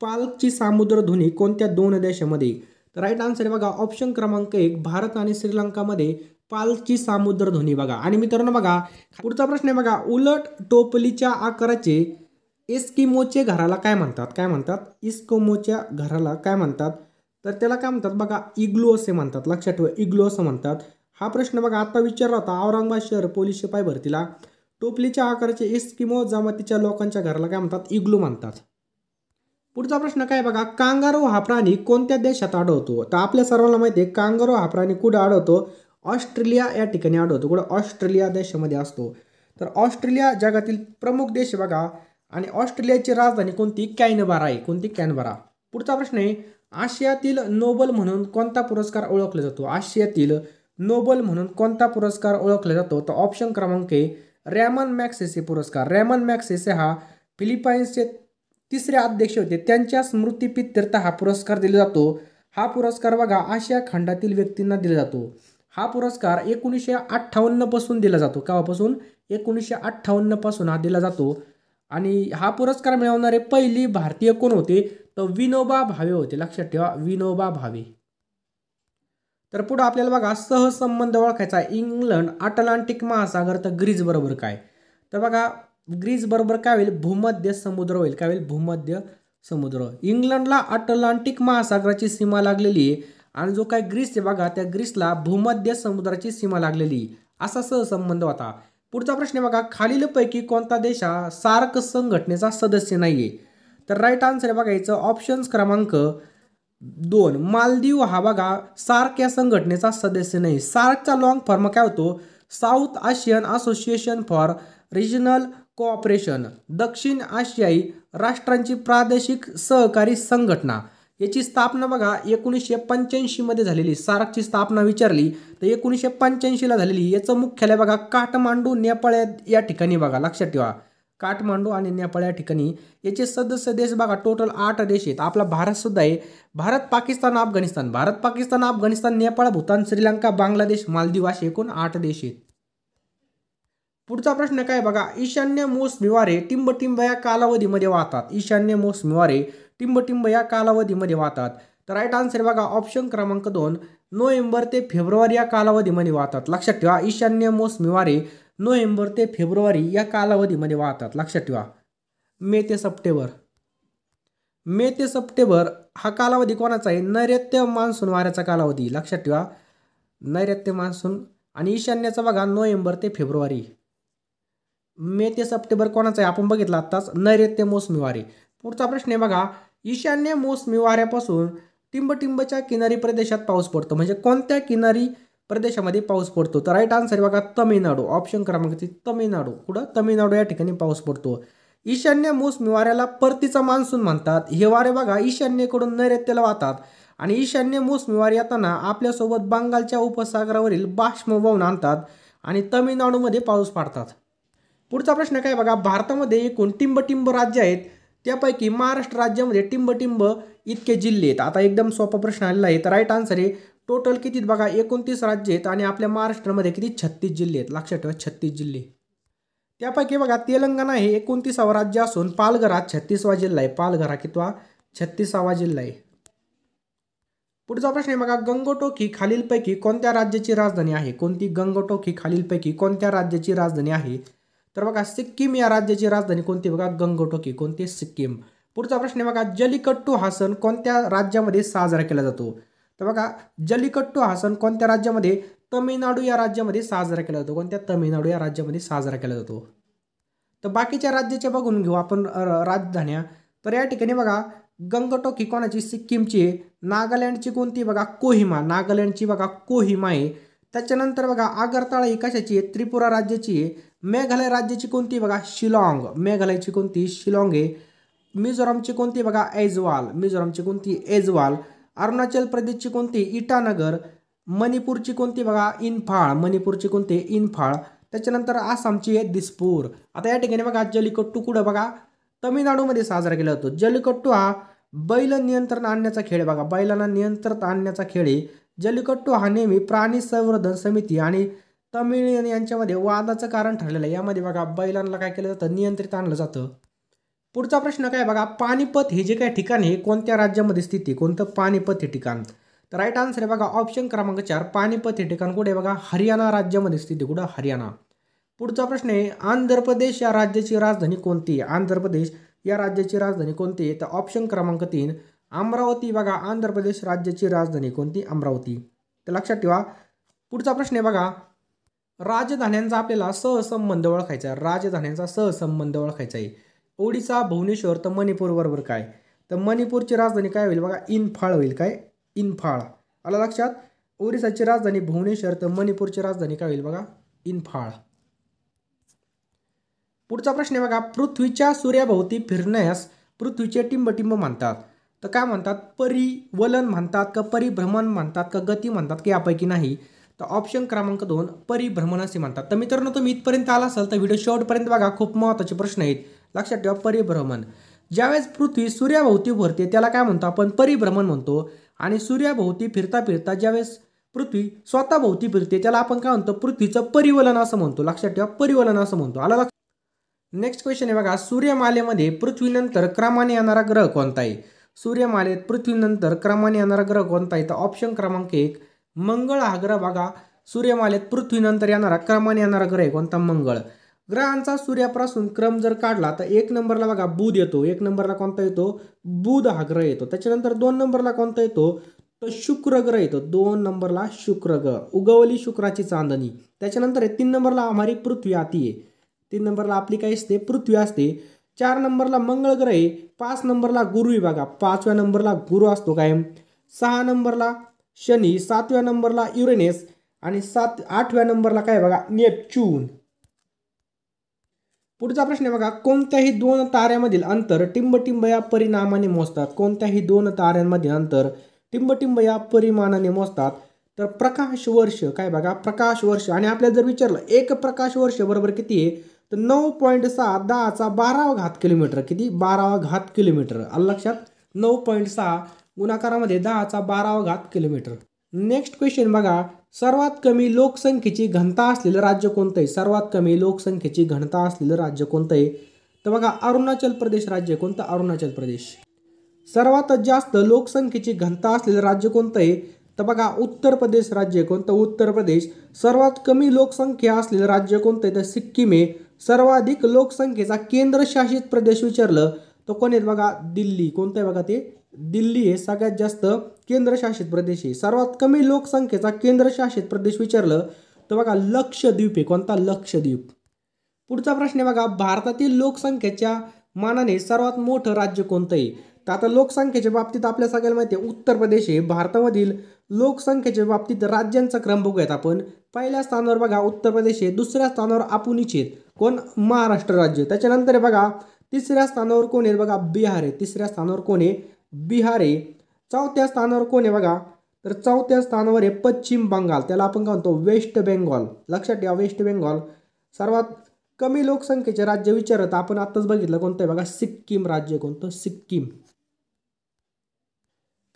पालची सामुद्रधुनी कोणत्या 2 देशामध्ये? तर राईट आन्सर आहे बघा ऑप्शन क्रमांक 1 भारत आणि श्रीलंकामध्ये पालची सामुद्रधुनी बघा. आणि मित्रांनो बघा पुढचा प्रश्न आहे बघा, उलट टोपलीच्या आकाराचे एस्किमोच्या घराला काय म्हणतात? काय म्हणतात? एस्किमोच्या घराला काय म्हणतात? तर त्याला काय म्हणतात बघा, इग्लू असे म्हणतात. लक्षात ठेवा इग्लू असं म्हणतात. हा प्रश्न बघा आता विचारला होता औरंगाबाद शहर पोलीस शिपाई भरतीला. टोपलीच्या आकाराचे एस्किमो जमातीच्या लोकांच्या घराला काय म्हणतात? इग्लू म्हणतात. पुढचा प्रश्न काय बघा, कांगारू हा प्राणी कोणत्या देशात आढळतो? तर आपल्या सर्वांना माहिती आहे कांगारू हा प्राणी कुठे आढळतो? ऑस्ट्रेलिया या ठिकाणी आढळतो. कुठं? ऑस्ट्रेलिया देशामध्ये असतो. तर ऑस्ट्रेलिया जगातील प्रमुख देश बघा आणि ऑस्ट्रेलियाची राजधानी कोणती? कॅनबरा आहे. कोणती? कॅनबरा. पुढचा प्रश्न आहे, आशियातील नोबल म्हणून कोणता पुरस्कार ओळखला जातो? आशियातील नोबल म्हणून कोणता पुरस्कार ओळखला जातो? तर ऑप्शन क्रमांक आहे रॅमन मॅग्सेसे पुरस्कार. रॅमन मॅग्सेसे हा फिलिपाईन्सचे तिसरे अध्यक्ष होते, त्यांच्या स्मृतिप्रित्यर्थ हा पुरस्कार दिला जातो. हा पुरस्कार बघा आशिया खंडातील व्यक्तींना दिला जातो. हा पुरस्कार 1958 पासून दिला जातो. केव्हापासून? 1958 पासून हा दिला जातो. आणि हा पुरस्कार मिळवणारे पहिली भारतीय कोण होते? तर विनोबा भावे होते. लक्षात ठेवा, विनोबा भावे. तर पुढे आपल्याला बघा सहसंबंध ओळखायचा आहे. इंग्लंड अटलांटिक महासागर तर ग्रीस बरोबर काय? तर बघा ग्रीस बरोबर काय होईल? भूमध्य समुद्र होईल. काय होईल? भूमध्य समुद्र. इंग्लंडला अटलांटिक महासागराची सीमा लागलेली आहे आणि जो काय ग्रीस आहे बघा त्या ग्रीसला भूमध्य समुद्राची सीमा लागलेली, असा सहसंबंध होता. पुढचा प्रश्न बघा, खालीलपैकी कोणता देश हा सार्क संघटनेचा सदस्य नाहीये? तर राईट आन्सर आहे बघायचं ऑप्शन्स क्रमांक 2. मालदीव हा बघा सार्क या संघटनेचा सदस्य नाही. सार्कचा लॉंग फॉर्म काय होतो? South Asian Association for Regional Cooperation. दक्षिण आशियाई राष्ट्रांची प्रादेशिक सहकारी संघटना. याची स्थापना बघा 1985 मध्ये झालेली. सार्कची स्थापना विचारली तर 1985ला झालेली. याचं मुख्यालय बघा काठमांडू नेपाळ या ठिकाणी बघा. लक्षात ठेवा, काठमांडू आणि नेपाळ या ठिकाणी. याचे सदस्य देश बघा टोटल 8 देश आहेत. आपला भारत सुद्धा आहे. भारत, पाकिस्तान, अफगाणिस्तान. भारत, पाकिस्तान, अफगाणिस्तान, नेपाळ, भूतान, श्रीलंका, बांगलादेश, मालदीव असे एकूण 8 देश आहेत. पुढचा प्रश्न काय बघा, ईशान्य मोसमी वारे टिंबटिंब या कालावधीमध्ये वाहतात. ईशान्य मोसमी वारे टिंबटिंब या कालावधीमध्ये वाहतात. तर राईट आन्सर बघा ऑप्शन क्रमांक 2. नोव्हेंबर ते फेब्रुवारी या कालावधीमध्ये वाहतात. लक्षात ठेवा, ईशान्य मोसमी वारे नोव्हेंबर ते फेब्रुवारी या कालावधीमध्ये वाहतात. लक्षात ठेवा. मे ते सप्टेंबर. मे ते सप्टेंबर हा कालावधी कोणाचा आहे? नैऋत्य मान्सून वाऱ्याचा कालावधी. लक्षात ठेवा, नैऋत्य मान्सून. आणि ईशान्याचा बघा नोव्हेंबर ते फेब्रुवारी. मे ते सप्टेंबर कोणाचा आहे? आपण बघितलं आत्ताच, नैऋत्य मोसमी वारे. पुढचा प्रश्न आहे बघा, ईशान्य मोसमी वाऱ्यापासून टिंबटिंबच्या किनारी प्रदेशात पाऊस पडतो. म्हणजे कोणत्या किनारी प्रदेशामध्ये पाऊस पडतो? तर राईट आन्सर बघा तमिळनाडू. ऑप्शन क्रमांक 3 तमिळनाडू. कुठं? तमिळनाडू या ठिकाणी पाऊस पडतो. ईशान्य मोसमी वाऱ्याला परतीचा मान्सून म्हणतात. हे वारे बघा ईशान्येकडून नैऋत्याला वाहतात आणि ईशान्य मोसमी वारे येताना आपल्यासोबत बंगालच्या उपसागरावरील बाष्प वाहून आणतात आणि तमिळनाडूमध्ये पाऊस पाडतात. पुढचा प्रश्न काय बघा, भारतामध्ये एकूण टिंबटिंब राज्य आहेत, त्यापैकी महाराष्ट्र राज्यामध्ये टिंबटिंब इतके जिल्हे आहेत. आता एकदम सोपा प्रश्न आलेला आहे. तर राईट आन्सर आहे टोटल किती बघा 29 राज्य आहेत आणि आपल्या महाराष्ट्रामध्ये किती? 36 जिल्हे आहेत. लक्षात ठेवा 36 जिल्हे. त्यापैकी बघा तेलंगणा हे 29वा राज्य असून पालघर हा 36वा जिल्हा आहे. पालघर हा कितवा? 36वा जिल्हा आहे. पुढचा प्रश्न आहे बघा, गंगोटोक खालीलपैकी कोणत्या राज्याची राजधानी आहे? कोणती? गंगोटोक खालीलपैकी कोणत्या राज्याची राजधानी आहे? तर बघा सिक्कीम या राज्याची राजधानी कोणती? बघा गंगोटोक. कोणती? सिक्कीम. पुढचा प्रश्न आहे बघा, जल्लीकट्टू हा सण कोणत्या राज्यामध्ये साजरा केला जातो? तर बघा जल्लीकट्टू हा सण कोणत्या राज्यामध्ये? तमिळनाडू या राज्यामध्ये साजरा केला जातो. कोणत्या? तमिळनाडू या राज्यामध्ये साजरा केला जातो. तर बाकीच्या राज्याचे बघून घेऊ आपण राजधान्या. तर या ठिकाणी बघा गंगटोक ही कोणाची? सिक्कीमची आहे. नागालँडची कोणती? बघा कोहिमा. नागालँडची बघा कोहिमा आहे. त्याच्यानंतर बघा आगरताळा ही कशाची आहे? त्रिपुरा राज्याची आहे. मेघालय राज्याची कोणती? बघा शिलाँग. मेघालयची कोणती? शिलाँग आहे. मिझोरामची कोणती? बघा ऐजवाल. मिझोरामची कोणती? ऐजवाल. अरुणाचल प्रदेशची कोणती? इटानगर. मणिपूरची कोणती? बघा इन्फाळ. मणिपूरची कोणती? इन्फाळ. त्याच्यानंतर आसामची आहे दिसपूर. आता या ठिकाणी बघा जल्लीकट्टू कुठं? बघा तमिळनाडूमध्ये साजरा केला जातो. जल्लीकट्टू हा बैल नियंत्रण आणण्याचा खेळ बघा. बैलांना नियंत्रण आणण्याचा खेळ आहे. जल्लीकट्टू हा नेहमी प्राणी संवर्धन समिती आणि तमिळ यांच्यामध्ये वादाचं कारण ठरलेलं आहे. यामध्ये बघा बैलांना काय केलं जातं? नियंत्रित आणलं जातं. पुढचा प्रश्न काय बघा, पानिपत हे जे काही ठिकाण आहे कोणत्या राज्यामध्ये स्थित आहे? कोणतं? पानिपत हे ठिकाण. तर राईट आन्सर आहे बघा ऑप्शन क्रमांक 4. पानिपत हे ठिकाण कुठे आहे? बघा हरियाणा राज्यामध्ये स्थित आहे. कुठं? हरियाणा. पुढचा प्रश्न आहे, आंध्र प्रदेश या राज्याची राजधानी कोणती आहे? आंध्र प्रदेश या राज्याची राजधानी कोणती आहे? तर ऑप्शन क्रमांक 3 अमरावती. बघा आंध्र प्रदेश राज्याची राजधानी कोणती? अमरावती. तर लक्षात ठेवा. पुढचा प्रश्न आहे बघा, राजधान्यांचा आपल्याला सहसंबंध ओळखायचा आहे. राजधान्यांचा सहसंबंध ओळखायचा आहे. ओडिसा, भुवनेश्वर तर मणिपूर बरोबर काय? तर मणिपूरची राजधानी काय होईल बघा, इम्फाळ होईल. काय, इम्फाळ. आलं लक्षात. ओरिसाची राजधानी भुवनेश्वर, तर मणिपूरची राजधानी काय होईल बघा, इम्फाळ. पुढचा प्रश्न आहे बघा, पृथ्वीच्या सूर्याभोवती फिरण्यास पृथ्वीचे टिंबटिंब म्हणतात. तर काय म्हणतात, परिवलन म्हणतात का परिभ्रमण म्हणतात का गती म्हणतात की यापैकी नाही. तर ऑप्शन क्रमांक 2 परिभ्रमण असे म्हणतात. तर मित्रांनो तुम्ही इथपर्यंत आला असाल तर व्हिडिओ शेवटपर्यंत बघा, खूप महत्त्वाचे प्रश्न आहेत. लक्षात ठेवा, परिभ्रमण. ज्यावेळेस पृथ्वी सूर्याभोवती फिरते त्याला काय म्हणतो आपण, परिभ्रमण म्हणतो. आणि सूर्याभोवती फिरता फिरता ज्यावेळेस पृथ्वी स्वतः भोवती फिरते त्याला आपण काय म्हणतो, पृथ्वीचं परिवलन असं म्हणतो. लक्षात ठेवा, परिवलन असं म्हणतो. आला लक्षात. नेक्स्ट क्वेश्चन आहे बघा, सूर्यमालेमध्ये पृथ्वीनंतर क्रमाने येणारा ग्रह कोणता आहे. सूर्यमालेत पृथ्वीनंतर क्रमाने येणारा ग्रह कोणता आहे. तर ऑप्शन क्रमांक 1 मंगळ हा ग्रह बघा, सूर्यमालेत पृथ्वीनंतर येणारा क्रमाने येणारा ग्रह आहे कोणता, मंगळ. ग्रहांचा सूर्यापासून क्रम जर काढला तर 1 नंबरला बघा बुध येतो. 1 नंबरला कोणता येतो, बुध हा ग्रह येतो. त्याच्यानंतर 2 नंबरला कोणता येतो, तर शुक्र ग्रह येतो. 2 नंबरला शुक्र ग्रह, उगवली शुक्राची चांदणी. त्याच्यानंतर 3 नंबरला आम्हारी पृथ्वी आती आहे. 3 नंबरला आपली काय असते, पृथ्वी असते. 4 नंबरला मंगळ ग्रह आहे. 5 नंबरला गुरु आहे बघा, 5व्या नंबरला गुरु असतो कायम. 6 नंबरला शनी, 7व्या नंबरला युरेनस आणि 8व्या नंबरला काय बघा, नेपच्यून. पुढचा प्रश्न आहे बघा, कोणत्याही 2 ताऱ्यामधील अंतर टिंबटिंब या परिणामाने मोजतात. कोणत्याही 2 ताऱ्यांमधील अंतर टिंबटिंब या परिमाणाने मोजतात. तर प्रकाश वर्ष. काय बघा, प्रकाश वर्ष. आणि आपल्याला जर विचारलं 1 प्रकाश वर्ष बरोबर किती आहे, तर 9.6 10⁻12 किलोमीटर. किती, 12 किलोमीटर. आलं लक्षात. 9.6 गुणाकारामध्ये 10⁻12 किलोमीटर. नेक्स्ट क्वेश्चन बघा, सर्वात कमी लोकसंख्येची घनता असलेलं राज्य कोणतं आहे. सर्वात कमी लोकसंख्येची घनता असलेलं राज्य कोणतं आहे. तर बघा अरुणाचल प्रदेश राज्य. कोणतं, अरुणाचल प्रदेश. सर्वात जास्त लोकसंख्येची घनता असलेलं राज्य कोणतं आहे. तर बघा उत्तर प्रदेश राज्य. कोणतं, उत्तर प्रदेश. सर्वात कमी लोकसंख्या असलेलं राज्य कोणतं आहे, तर सिक्कीम आहे. सर्वाधिक लोकसंख्येचा केंद्रशासित प्रदेश विचारलं तर कोण आहेत बघा, दिल्ली. कोणतं आहे बघा, ते दिल्ली हे सगळ्यात जास्त केंद्रशासित प्रदेश आहे. सर्वात कमी लोकसंख्येचा केंद्रशासित प्रदेश विचारलं तर बघा लक्षद्वीप आहे. कोणता, लक्षद्वीप. पुढचा प्रश्न आहे बघा, भारतातील लोकसंख्येच्या मानाने सर्वात मोठं राज्य कोणतं आहे. तर आता लोकसंख्येच्या बाबतीत आपल्या सगळ्याला माहिती आहे उत्तर प्रदेश आहे. भारतामधील लोकसंख्येच्या बाबतीत राज्यांचा क्रम बघूयात आपण. पहिल्या स्थानावर बघा उत्तर प्रदेश आहे. दुसऱ्या स्थानावर आपणच आहेत, कोण, महाराष्ट्र राज्य. त्याच्यानंतर आहे बघा तिसऱ्या स्थानावर कोण आहे बघा, बिहार आहे. तिसऱ्या स्थानावर कोण आहे, बिहार आहे. चौथ्या स्थानावर कोण आहे बघा, तर चौथ्या स्थानावर आहे पश्चिम बंगाल. त्याला आपण काय म्हणतो, वेस्ट बेंगॉल. लक्षात ठेवा, वेस्ट बेंगॉल. सर्वात कमी लोकसंख्येचे राज्य विचारत आपण आताच बघितलं कोणतं आहे बघा, सिक्कीम राज्य. कोणतं, सिक्कीम.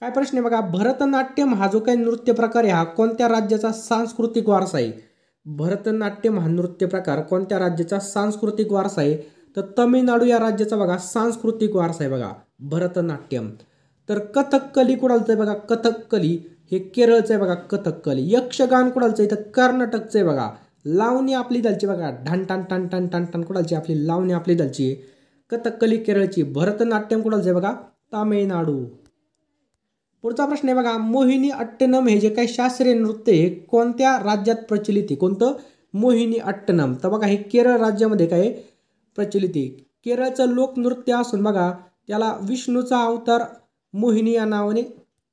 काय प्रश्न आहे बघा, भरतनाट्यम हा जो काही नृत्य प्रकार आहे हा कोणत्या राज्याचा सांस्कृतिक वारसा आहे. भरतनाट्यम हा नृत्य प्रकार कोणत्या राज्याचा सांस्कृतिक वारसा आहे. तर तमिळनाडू या राज्याचा बघा सांस्कृतिक वारसा आहे बघा भरतनाट्यम. तर कथकली कुणालचं आहे बघा, कथकली हे केरळचं आहे बघा, कथकली. यक्षगान कुणालचं आहे, तर कर्नाटकचं आहे बघा. लावणी आपली दलची बघा, ढान टान टान टान टान टान कुणालची, आपली लावणी आपली दलची आहे. कथकली केरळची. भरतनाट्यम कुणालचं आहे बघा, तामिळनाडू. पुढचा प्रश्न आहे बघा, मोहिनी अट्टनम हे जे काही शास्त्रीय नृत्य आहे कोणत्या राज्यात प्रचलित आहे. कोणतं, मोहिनी अट्टनम. तर बघा हे केरळ राज्यामध्ये काय प्रचलित आहे. केरळचं लोकनृत्य असून बघा त्याला विष्णूचा अवतार मोहिनी या नावाने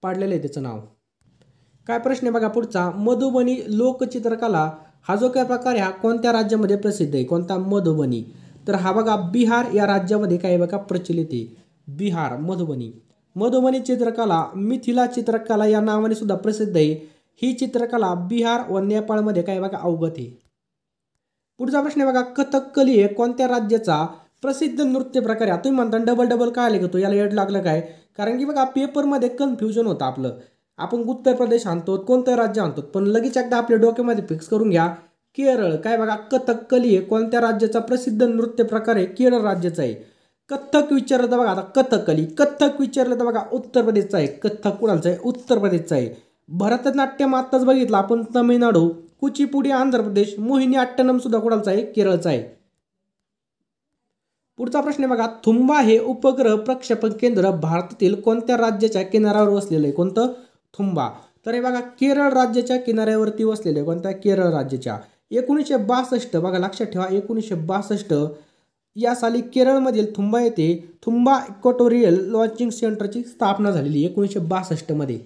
पाडलेलं आहे त्याचं नाव. काय प्रश्न आहे बघा पुढचा, मधुबनी लोकचित्रकला हा जो काय प्रकार आहे हा कोणत्या राज्यामध्ये प्रसिद्ध आहे. कोणता, मधुबनी. तर हा बघा बिहार या राज्यामध्ये काय बघा प्रचलित आहे, बिहार, मधुबनी. मधुबनी चित्रकला मिथिला चित्रकला या नावाने सुद्धा प्रसिद्ध आहे. ही चित्रकला बिहार व नेपाळमध्ये काय बघा अवगत आहे. पुढचा प्रश्न आहे बघा, कथकली हे कोणत्या राज्याचा प्रसिद्ध नृत्य प्रकार आहे. तुम्ही म्हणता डबल डबल काय लिखतो, याला येड लागलं काय, कारण की बघा पेपरमध्ये कन्फ्युजन होतं आपलं. आपण उत्तर प्रदेश आणतो, कोणतं राज्य आणतो, पण लगेच एकदा आपल्या डोक्यामध्ये फिक्स करून घ्या केरळ. काय बघा कथकली हे कोणत्या राज्याचा प्रसिद्ध नृत्य प्रकार आहे, केरळ राज्याचा आहे. कथ्थक विचारलं तर बघा आता कथकली. कथ्थक विचारलं तर बघा उत्तर प्रदेशचा आहे. कथ्थक कुणाचं आहे, उत्तर प्रदेशचा आहे. भरतनाट्यम आत्ताच बघितलं आपण, तमिळनाडू. कुचिपुडी आंध्र प्रदेश. मोहिनी अट्टनम सुद्धा कुणाचा आहे, केरळचा आहे. पुढचा प्रश्न आहे बघा, थुंबा हे उपग्रह प्रक्षेपण केंद्र भारतातील कोणत्या राज्याच्या किनाऱ्यावर वसलेलं आहे. कोणतं, थुंबा. तर हे बघा केरळ राज्याच्या किनाऱ्यावरती वसलेले. कोणत्या, केरळ राज्याच्या. 1962 बघा लक्षात ठेवा, 1962 या साली केरळमधील थुंबा येथे थुंबा इक्वाटोरियल लॉन्चिंग सेंटरची स्थापना झालेली 1962 मध्ये.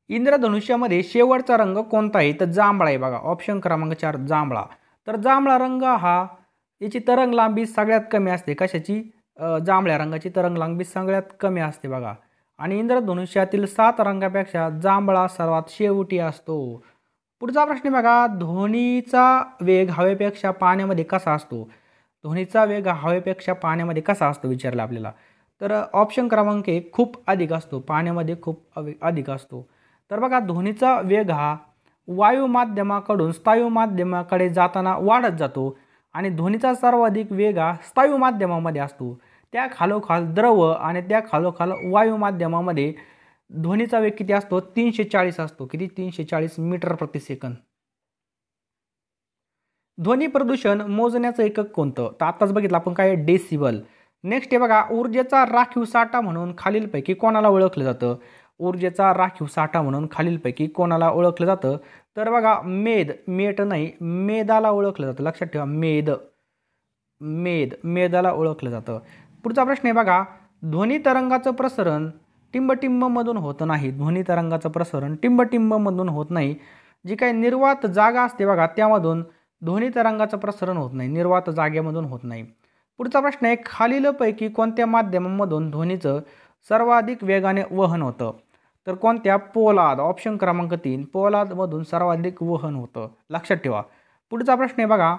इंद्रधनुष्यामध्ये शेवटचा रंग कोणता आहे? तर जांभळा आहे बघा. ऑप्शन क्रमांक 4 जांभळा. तर जांभळा रंग हा याची तरंग लांबी सगळ्यात कमी असते. कशाची? जांभळ्या रंगाची तरंग लांबी सगळ्यात कमी असते बघा. आणि इंद्रधनुष्यातील 7 रंगापेक्षा जांभळा सर्वात शेवटी असतो. पुढचा प्रश्न बघा. ध्वनीचा वेग हवेपेक्षा पाण्यामध्ये कसा असतो? ध्वनीचा वेग हवेपेक्षा पाण्यामध्ये कसा असतो विचारला आपल्याला. तर ऑप्शन क्रमांक 1 खूप अधिक असतो. पाण्यामध्ये खूप अधिक असतो. तर बघा ध्वनीचा वेग हा वायू माध्यमाकडून स्थायू माध्यमाकडे जाताना वाढत जातो आणि ध्वनीचा सर्वाधिक वेग हा स्थायू माध्यमामध्ये असतो. त्या खालोखाल द्रव आणि त्या खालोखाल वायू माध्यमामध्ये ध्वनीचा वेग किती असतो? 340 असतो. किती? 340 मीटर प्रति सेकंद. ध्वनी प्रदूषण मोजण्याचं एकक कोणतं? तर आताच बघितलं आपण काय? डेसिबल. नेक्स्ट आहे बघा. ऊर्जेचा राखीव साठा म्हणून खालीलपैकी कोणाला ओळखलं जातं? ऊर्जेचा राखीव साठा म्हणून खालीलपैकी कोणाला ओळखलं जातं? तर बघा मेद नाही, मेदाला ओळखलं जातं. लक्षात ठेवा. मेदाला ओळखलं जातं. पुढचा प्रश्न आहे बघा. ध्वनी तरंगाचं प्रसरण टिंबटिंबमधून होत नाही. ध्वनी तरंगाचं प्रसरण टिंबटिंबमधून होत नाही. जी काही निर्वात जागा असते बघा त्यामधून ध्वनी तरंगाचं प्रसरण होत नाही. निर्वात जागेमधून होत नाही. पुढचा प्रश्न आहे. खालीलपैकी कोणत्या माध्यमांमधून ध्वनीचं सर्वाधिक वेगाने वहन होतं? तर कोणत्या? पोलाद. ऑप्शन क्रमांक 3 पोलादमधून सर्वाधिक वहन होतं. लक्षात ठेवा. पुढचा प्रश्न आहे बघा.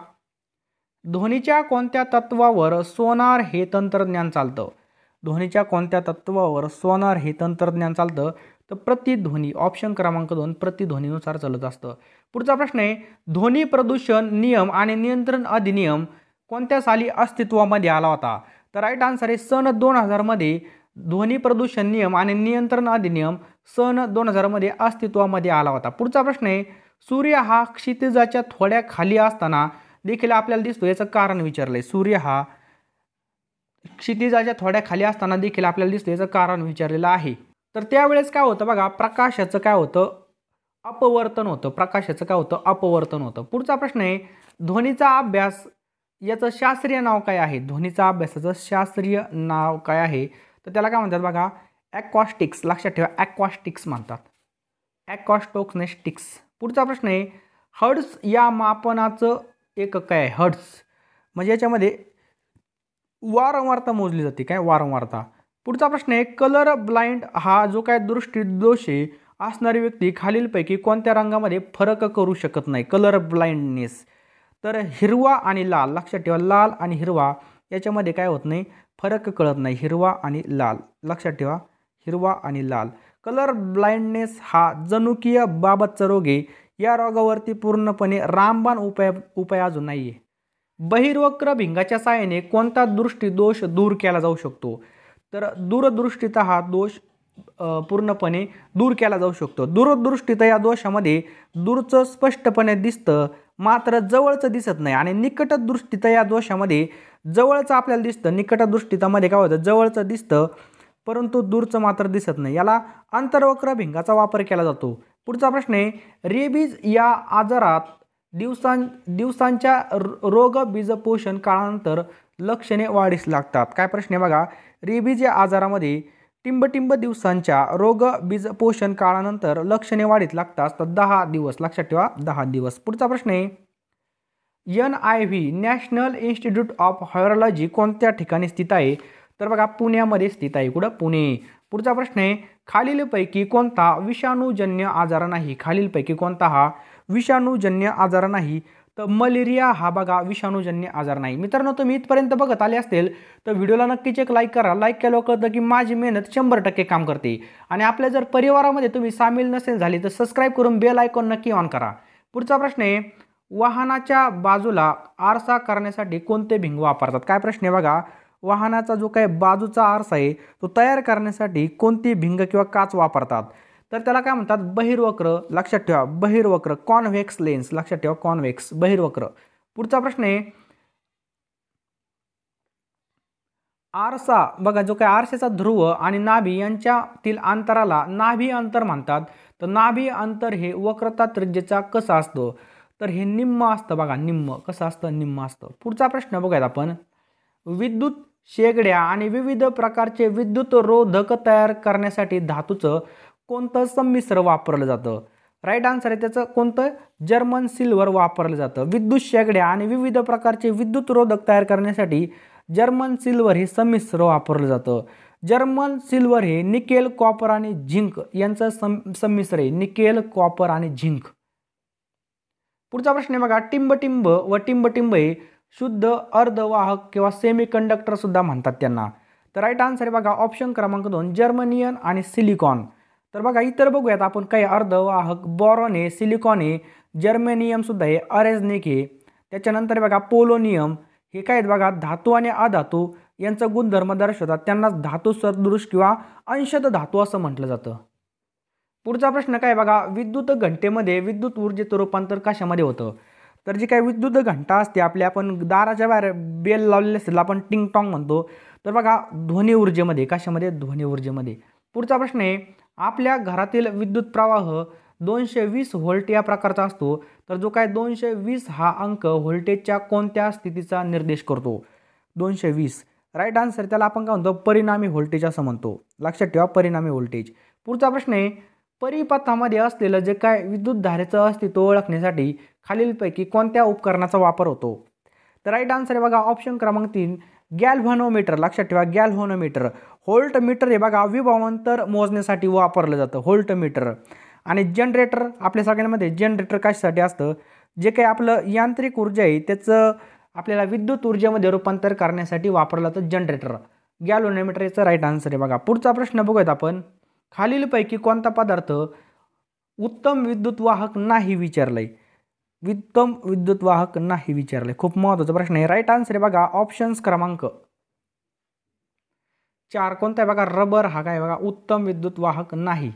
ध्वनीच्या कोणत्या तत्वावर सोनार हे तंत्रज्ञान चालतं? ध्वनीच्या कोणत्या तत्वावर सोनार हे तंत्रज्ञान चालतं? तर प्रतिध्वनी. ऑप्शन क्रमांक 2 प्रतिध्वनीनुसार चालत असतं. पुढचा प्रश्न आहे. ध्वनी प्रदूषण नियम आणि नियंत्रण अधिनियम कोणत्या साली अस्तित्वामध्ये आला होता? तर राईट आन्सर आहे सन 2000 मध्ये ध्वनी प्रदूषण नियम आणि नियंत्रण अधिनियम सन 2000 मध्ये अस्तित्वामध्ये आला होता. पुढचा प्रश्न आहे. सूर्य हा क्षितिजाच्या थोड्या खाली असताना देखील आपल्याला दिसतो. याचं कारण विचारलंय. सूर्य हा क्षितिजाच्या थोड्या खाली असताना देखील आपल्याला दिसतो. याचं कारण विचारलेलं आहे. तर त्यावेळेस काय होतं बघा. प्रकाशाचं काय होतं? अपवर्तन होतं. प्रकाशाचं काय होतं? अपवर्तन होतं. पुढचा प्रश्न आहे. ध्वनीचा अभ्यास याचं शास्त्रीय नाव काय आहे? ध्वनीचा अभ्यासाचं शास्त्रीय नाव काय आहे? तर त्याला काय म्हणतात बघा? ॲक्वास्टिक्स. लक्षात ठेवा. ॲक्वास्टिक्स म्हणतात. ॲक्वास्टोक्नेस्टिक्स. पुढचा प्रश्न आहे. हर्ट्झ या मापनाचं एकक काय आहे? हर्ट्झ म्हणजे याच्यामध्ये वारंवारता मोजली जाते. काय? वारंवारता. पुढचा प्रश्न आहे. कलर ब्लाइंड हा जो काय दृष्टीदोष असणारी व्यक्ती खालीलपैकी कोणत्या रंगामध्ये फरक करू शकत नाही? Colour blindness. तर हिरवा आणि लाल. लक्षात ठेवा. लाल आणि हिरवा याच्यामध्ये काय होत नाही? फरक कळत नाही. हिरवा आणि लाल. लक्षात ठेवा. हिरवा आणि लाल. कलर ब्लाइंडनेस हा जनुकीय बाबतचा रोग आहे. या रोगावरती पूर्णपणे रामबाण उपाय अजून नाही आहे. बहिर्वक्र भिंगाच्या साहाय्याने कोणता दृष्टीदोष दूर केला जाऊ शकतो? तर दूरदृष्टीचा हा दोष पूर्णपणे दूर केला जाऊ शकतो. दूरदृष्टीता या दोषामध्ये दूरचं स्पष्टपणे दिसतं मात्र जवळचं दिसत नाही. आणि निकटदृष्टीता या दोषामध्ये जवळचं आपल्याला दिसतं. निकटदृष्टीतामध्ये काय होतं? जवळचं दिसतं परंतु दूरचं मात्र दिसत नाही. याला अंतर्वक्र भिंगाचा वापर केला जातो. पुढचा प्रश्न आहे. रेबीज या आजारात दिवसांच्या रोगबीजपोषण काळानंतर लक्षणे वाढीस लागतात. काय प्रश्न आहे बघा. रेबीज या आजारामध्ये टिंबटिंब दिवसांच्या रोगबीजपोषण काळानंतर लक्षणे वाढीस लागतात. तर 10 दिवस. लक्षात ठेवा. 10 दिवस. पुढचा प्रश्न आहे. NIV national institute of virology कोणत्या ठिकाणी स्थित आहे? तर बघा पुण्यामध्ये स्थित आहे. कुठं? पुणे. पुढचा प्रश्न आहे. खालीलपैकी कोणता विषाणूजन्य आजार नाही? खालीलपैकी कोणता हा विषाणूजन्य आजार नाही? तर मलेरिया हा बघा विषाणूजन्य आजार नाही. मित्रांनो तुम्ही इथपर्यंत बघत आले असतील तर व्हिडिओला नक्कीच एक लाईक करा. लाईक केल्यावर कळतं की माझी मेहनत 100% काम करते. आणि आपल्या जर परिवारामध्ये तुम्ही सामील नसेल झाली तर सबस्क्राईब करून बेल आयकॉन नक्की ऑन करा. पुढचा प्रश्न आहे. वाहनाच्या बाजूला आरसा करण्यासाठी कोणते भिंग वापरतात? काय प्रश्न आहे बघा. वाहनाचा जो काही बाजूचा आरसा आहे तो तयार करण्यासाठी कोणती भिंग किंवा काच वापरतात? तर त्याला काय म्हणतात? बहिर्वक्र. लक्षात ठेवा. बहिर्वक्र. Convex lens. लक्षात ठेवा. कॉन्व्हेक्स. बहिर्वक्र. पुढचा प्रश्न आहे. आरसा बघा जो काही आरशाचा ध्रुव आणि नाभी यांच्यातील अंतराला नाभी अंतर म्हणतात. तर नाभी अंतर हे वक्रता त्रिज्येचा कसं असतं? तर हे निम्म असतं बघा. निम्म. कसं असतं? निम्म असतं. पुढचा प्रश्न बघूयात आपण. विद्युत शेगड्या आणि विविध प्रकारचे विद्युत रोधक तयार करण्यासाठी धातूचं कोणतं संमिश्र वापरलं जातं? राईट आन्सर आहे त्याचं कोणतं? जर्मन सिल्वर वापरलं जातं. विद्युत शेगड्या आणि विविध प्रकारचे विद्युत रोधक तयार करण्यासाठी जर्मन सिल्वर हे संमिश्र वापरलं जातं. जर्मन सिल्वर हे निकेल, कॉपर आणि झिंक यांचं संमिश्र आहे. निकेल, कॉपर आणि झिंक. पुढचा प्रश्न आहे बघा, टिंबटिंब व टिंबटिंब हे शुद्ध अर्धवाहक किंवा सेमीकंडक्टर सुद्धा म्हणतात त्यांना. तर राईट आन्सर आहे बघा ऑप्शन क्रमांक 2 जर्मनियम आणि सिलिकॉन. तर बघा इतर बघूयात आपण काही अर्धवाहक. बोरॉन आहे, सिलिकॉन आहे, जर्मेनियम सुद्धा आहे, अरेझनिक आहे. त्याच्यानंतर बघा पोलोनियम हे काय आहेत बघा, धातू आणि अधातू यांचा गुणधर्म दर्शवतात. त्यांना धातू सदृश किंवा अंशत धातू असं म्हटलं जातं. पुढचा प्रश्न काय बघा, विद्युत घंटेमध्ये विद्युत ऊर्जेचं रूपांतर कशामध्ये होतं? तर जी काही विद्युत घंटा असते आपल्या, आपण दाराच्या बाहेर बेल लावलेले असेल आपण टिंग टॉंग म्हणतो. तर बघा ध्वनी ऊर्जेमध्ये. कशामध्ये? ध्वनी ऊर्जेमध्ये. पुढचा प्रश्न आहे, आपल्या घरातील विद्युत प्रवाह 220 व्होल्ट या प्रकारचा असतो. तर जो काय 220 हा अंक व्होल्टेजच्या कोणत्या स्थितीचा निर्देश करतो? 220. राईट आन्सर त्याला आपण काय म्हणतो? परिणामी व्होल्टेज असं म्हणतो. लक्षात ठेवा, परिणामी व्होल्टेज. पुढचा प्रश्न आहे, परिपथामध्ये असलेलं जे काय विद्युत धारेचं अस्तित्व ओळखण्यासाठी खालीलपैकी कोणत्या उपकरणाचा वापर होतो? तर राईट आन्सर आहे बघा ऑप्शन क्रमांक 3 गॅल्व्हॅनोमीटर. लक्षात ठेवा, गॅल्व्हॅनोमीटर. व्होल्ट मीटर हे बघा विभवांतर मोजण्यासाठी वापरलं जातं, व्होल्ट मीटर. आणि जनरेटर आपल्या सगळ्यांमध्ये जनरेटर कशासाठी असतं? जे काही आपलं यांत्रिक ऊर्जा आहे त्याचं आपल्याला विद्युत ऊर्जेमध्ये रूपांतर करण्यासाठी वापरलं जातं जनरेटर. गॅल्व्हॅनोमीटर याचं राईट आन्सर आहे बघा. पुढचा प्रश्न बघूयात आपण, खालीलपैकी कोणता पदार्थ उत्तम विद्युत वाहक नाही विचारलंय? उत्तम विद्युत वाहक नाही विचारलंय, खूप महत्त्वाचा प्रश्न आहे. राईट आन्सर आहे बघा ऑप्शन्स क्रमांक 4 कोणता आहे बघा, रबर हा काय बघा उत्तम विद्युत वाहक नाही.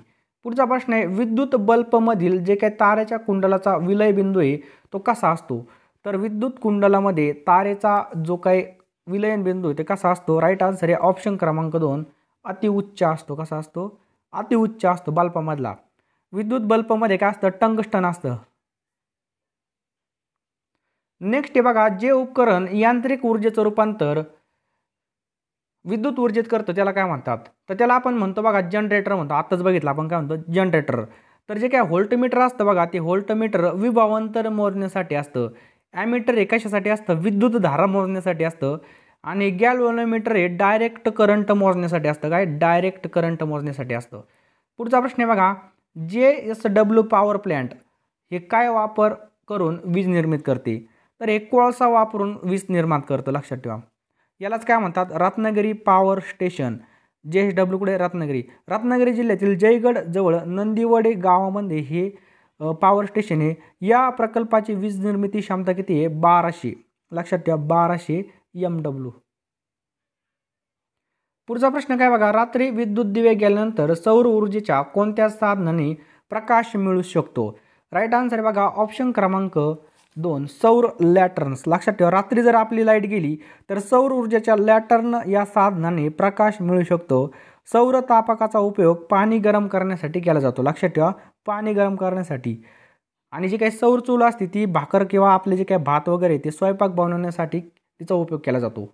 पुढचा प्रश्न आहे, विद्युत बल्बमधील जे काही तारेच्या कुंडलाचा विलय बिंदू आहे तो कसा असतो? तर विद्युत कुंडलामध्ये तारेचा जो काही विलयन बिंदू आहे ते कसा असतो? राईट आन्सर आहे ऑप्शन क्रमांक 2 अतिउच्च असतो. कसा असतो? अतिउच्च असतो बल्बामधला. विद्युत बल्बमध्ये काय असतं? टंगस्टन असतं. नेक्स्ट आहे बघा, जे उपकरण यांत्रिक ऊर्जेचं रूपांतर विद्युत ऊर्जेत करतं त्याला काय म्हणतात? तर त्याला आपण म्हणतो बघा जनरेटर म्हणतो. आत्ताच बघितलं आपण काय म्हणतो? जनरेटर. तर जे काय व्होल्टमीटर असतं बघा, ते व्होल्टमीटर विभवांतर मोजण्यासाठी असतं. ॲमीटर हे कशासाठी असतं? विद्युत धारा मोजण्यासाठी असतं. आणि गॅल्व्हॅनोमीटर हे डायरेक्ट करंट मोजण्यासाठी असतं. काय? डायरेक्ट करंट मोजण्यासाठी असतं. पुढचा प्रश्न आहे बघा, JSW पॉवर प्लॅन्ट हे काय वापर करून वीज निर्मित करते? तर हे कोळसा वापरून वीज निर्माण करतं. लक्षात ठेवा. यालाच काय म्हणतात? Ratnagiri power station. JSW कुठे? रत्नागिरी. रत्नागिरी जिल्ह्यातील जयगड जवळ नंदिवडे गावामध्ये हे पॉवर स्टेशन आहे. या प्रकल्पाची वीज निर्मिती क्षमता किती आहे? 1200. लक्षात ठेवा 1200 MW. पुढचा प्रश्न काय बघा, रात्री विद्युत दिवे गेल्यानंतर सौर ऊर्जेच्या कोणत्या साधनाने प्रकाश मिळू शकतो? राईट आन्सर आहे बघा ऑप्शन क्रमांक 2 सौर लॅटर्न्स. लक्षात ठेवा, रात्री जर आपली लाईट गेली तर सौर ऊर्जेच्या लॅटर्न या साधनाने प्रकाश मिळू शकतो. सौर तापकाचा उपयोग पाणी गरम करण्यासाठी केला जातो. लक्षात ठेवा, पाणी गरम करण्यासाठी. आणि जी काही सौर चूल असते ती भाकर किंवा आपले जे काही भात वगैरे ते स्वयंपाक बनवण्यासाठी तिचा उपयोग केला जातो.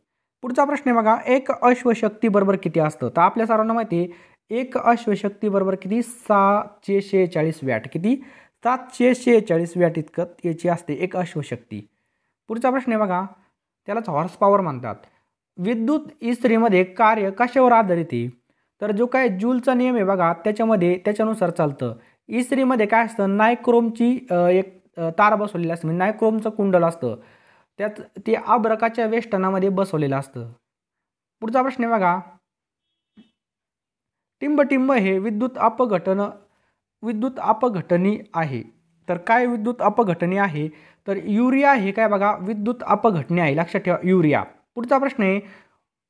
पुढचा प्रश्न आहे बघा, एक अश्वशक्ती बरोबर किती असतं? तर आपल्या सर्वांना माहिती आहे एक अश्वशक्ती बरोबर किती? 746 वॅट. किती? 746 वॅट इतकं याची असते एक अश्वशक्ती. पुढचा प्रश्न आहे बघा, त्यालाच हॉर्स पॉवर म्हणतात. विद्युत इस्त्रीमध्ये कार्य कशावर आधारित आहे? तर जो काय जूलचा नियम आहे बघा त्याच्यानुसार चालतं. इस्त्रीमध्ये काय असतं? नायक्रोमची एक तार बसवलेली असते, म्हणजे नायक्रोमचं कुंडल असतं, त्यात ते अब्रकाच्या वेष्टनामध्ये बसवलेलं असतं. पुढचा प्रश्न आहे बघा, टिंबटिंब हे विद्युत अपघटनी आहे. तर काय विद्युत अपघटनी आहे? तर युरिया हे काय बघा विद्युत अपघटनी आहे. लक्षात ठेवा युरिया. पुढचा प्रश्न आहे,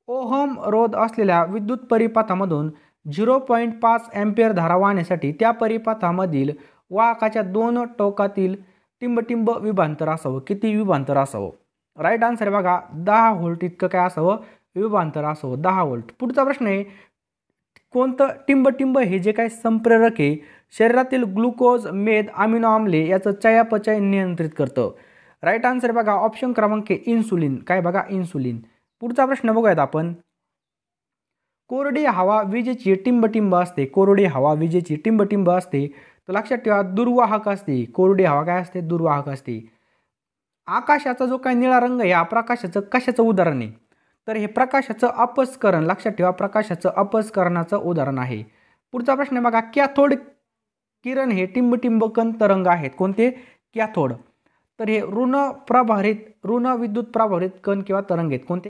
ओहम रोध असलेल्या विद्युत परिपथामधून 0.5 अँपिअर धारा वाहण्यासाठी त्या परिपथामधील वाहकाच्या 2 टोकातील टिंबटिंब विभांतर असावं. किती विभांतर असावं? राईट आन्सर आहे बघा 10 व्होल्ट इतकं काय असावं? विभांतर असावं 10 व्होल्ट. पुढचा प्रश्न आहे, कोणतं टिंबटिंब हे जे काही संप्रेरक आहे शरीरातील ग्लुकोज, मेद, अमिनो आम्ले याचं चयापचय नियंत्रित करतं. राईट आन्सर बघा ऑप्शन क्रमांक इन्सुलिन. काय बघा? इन्सुलिन. पुढचा प्रश्न बघूयात आपण. कोरडी हवा विजेची टिंबटिंब असते. कोरडी हवा विजेची टिंबटिंब असते. तर लक्षात ठेवा दुर्वाहक असते. कोरडी हवा काय असते? दुर्वाहक असते. आकाशाचा जो काही निळा रंग आहे हा प्रकाशाचं कशाचं उदाहरण आहे? तर हे प्रकाशाचं अपस्करण. लक्षात ठेवा प्रकाशाचं अपस्करणाचं उदाहरण आहे. पुढचा प्रश्न बघा. कॅथोड किरण हे टिंबटिंबकन तरंग आहेत. कोणते? कॅथोड. तर हे ऋण विद्युत प्रभारित कण किंवा तरंग आहेत. कोणते?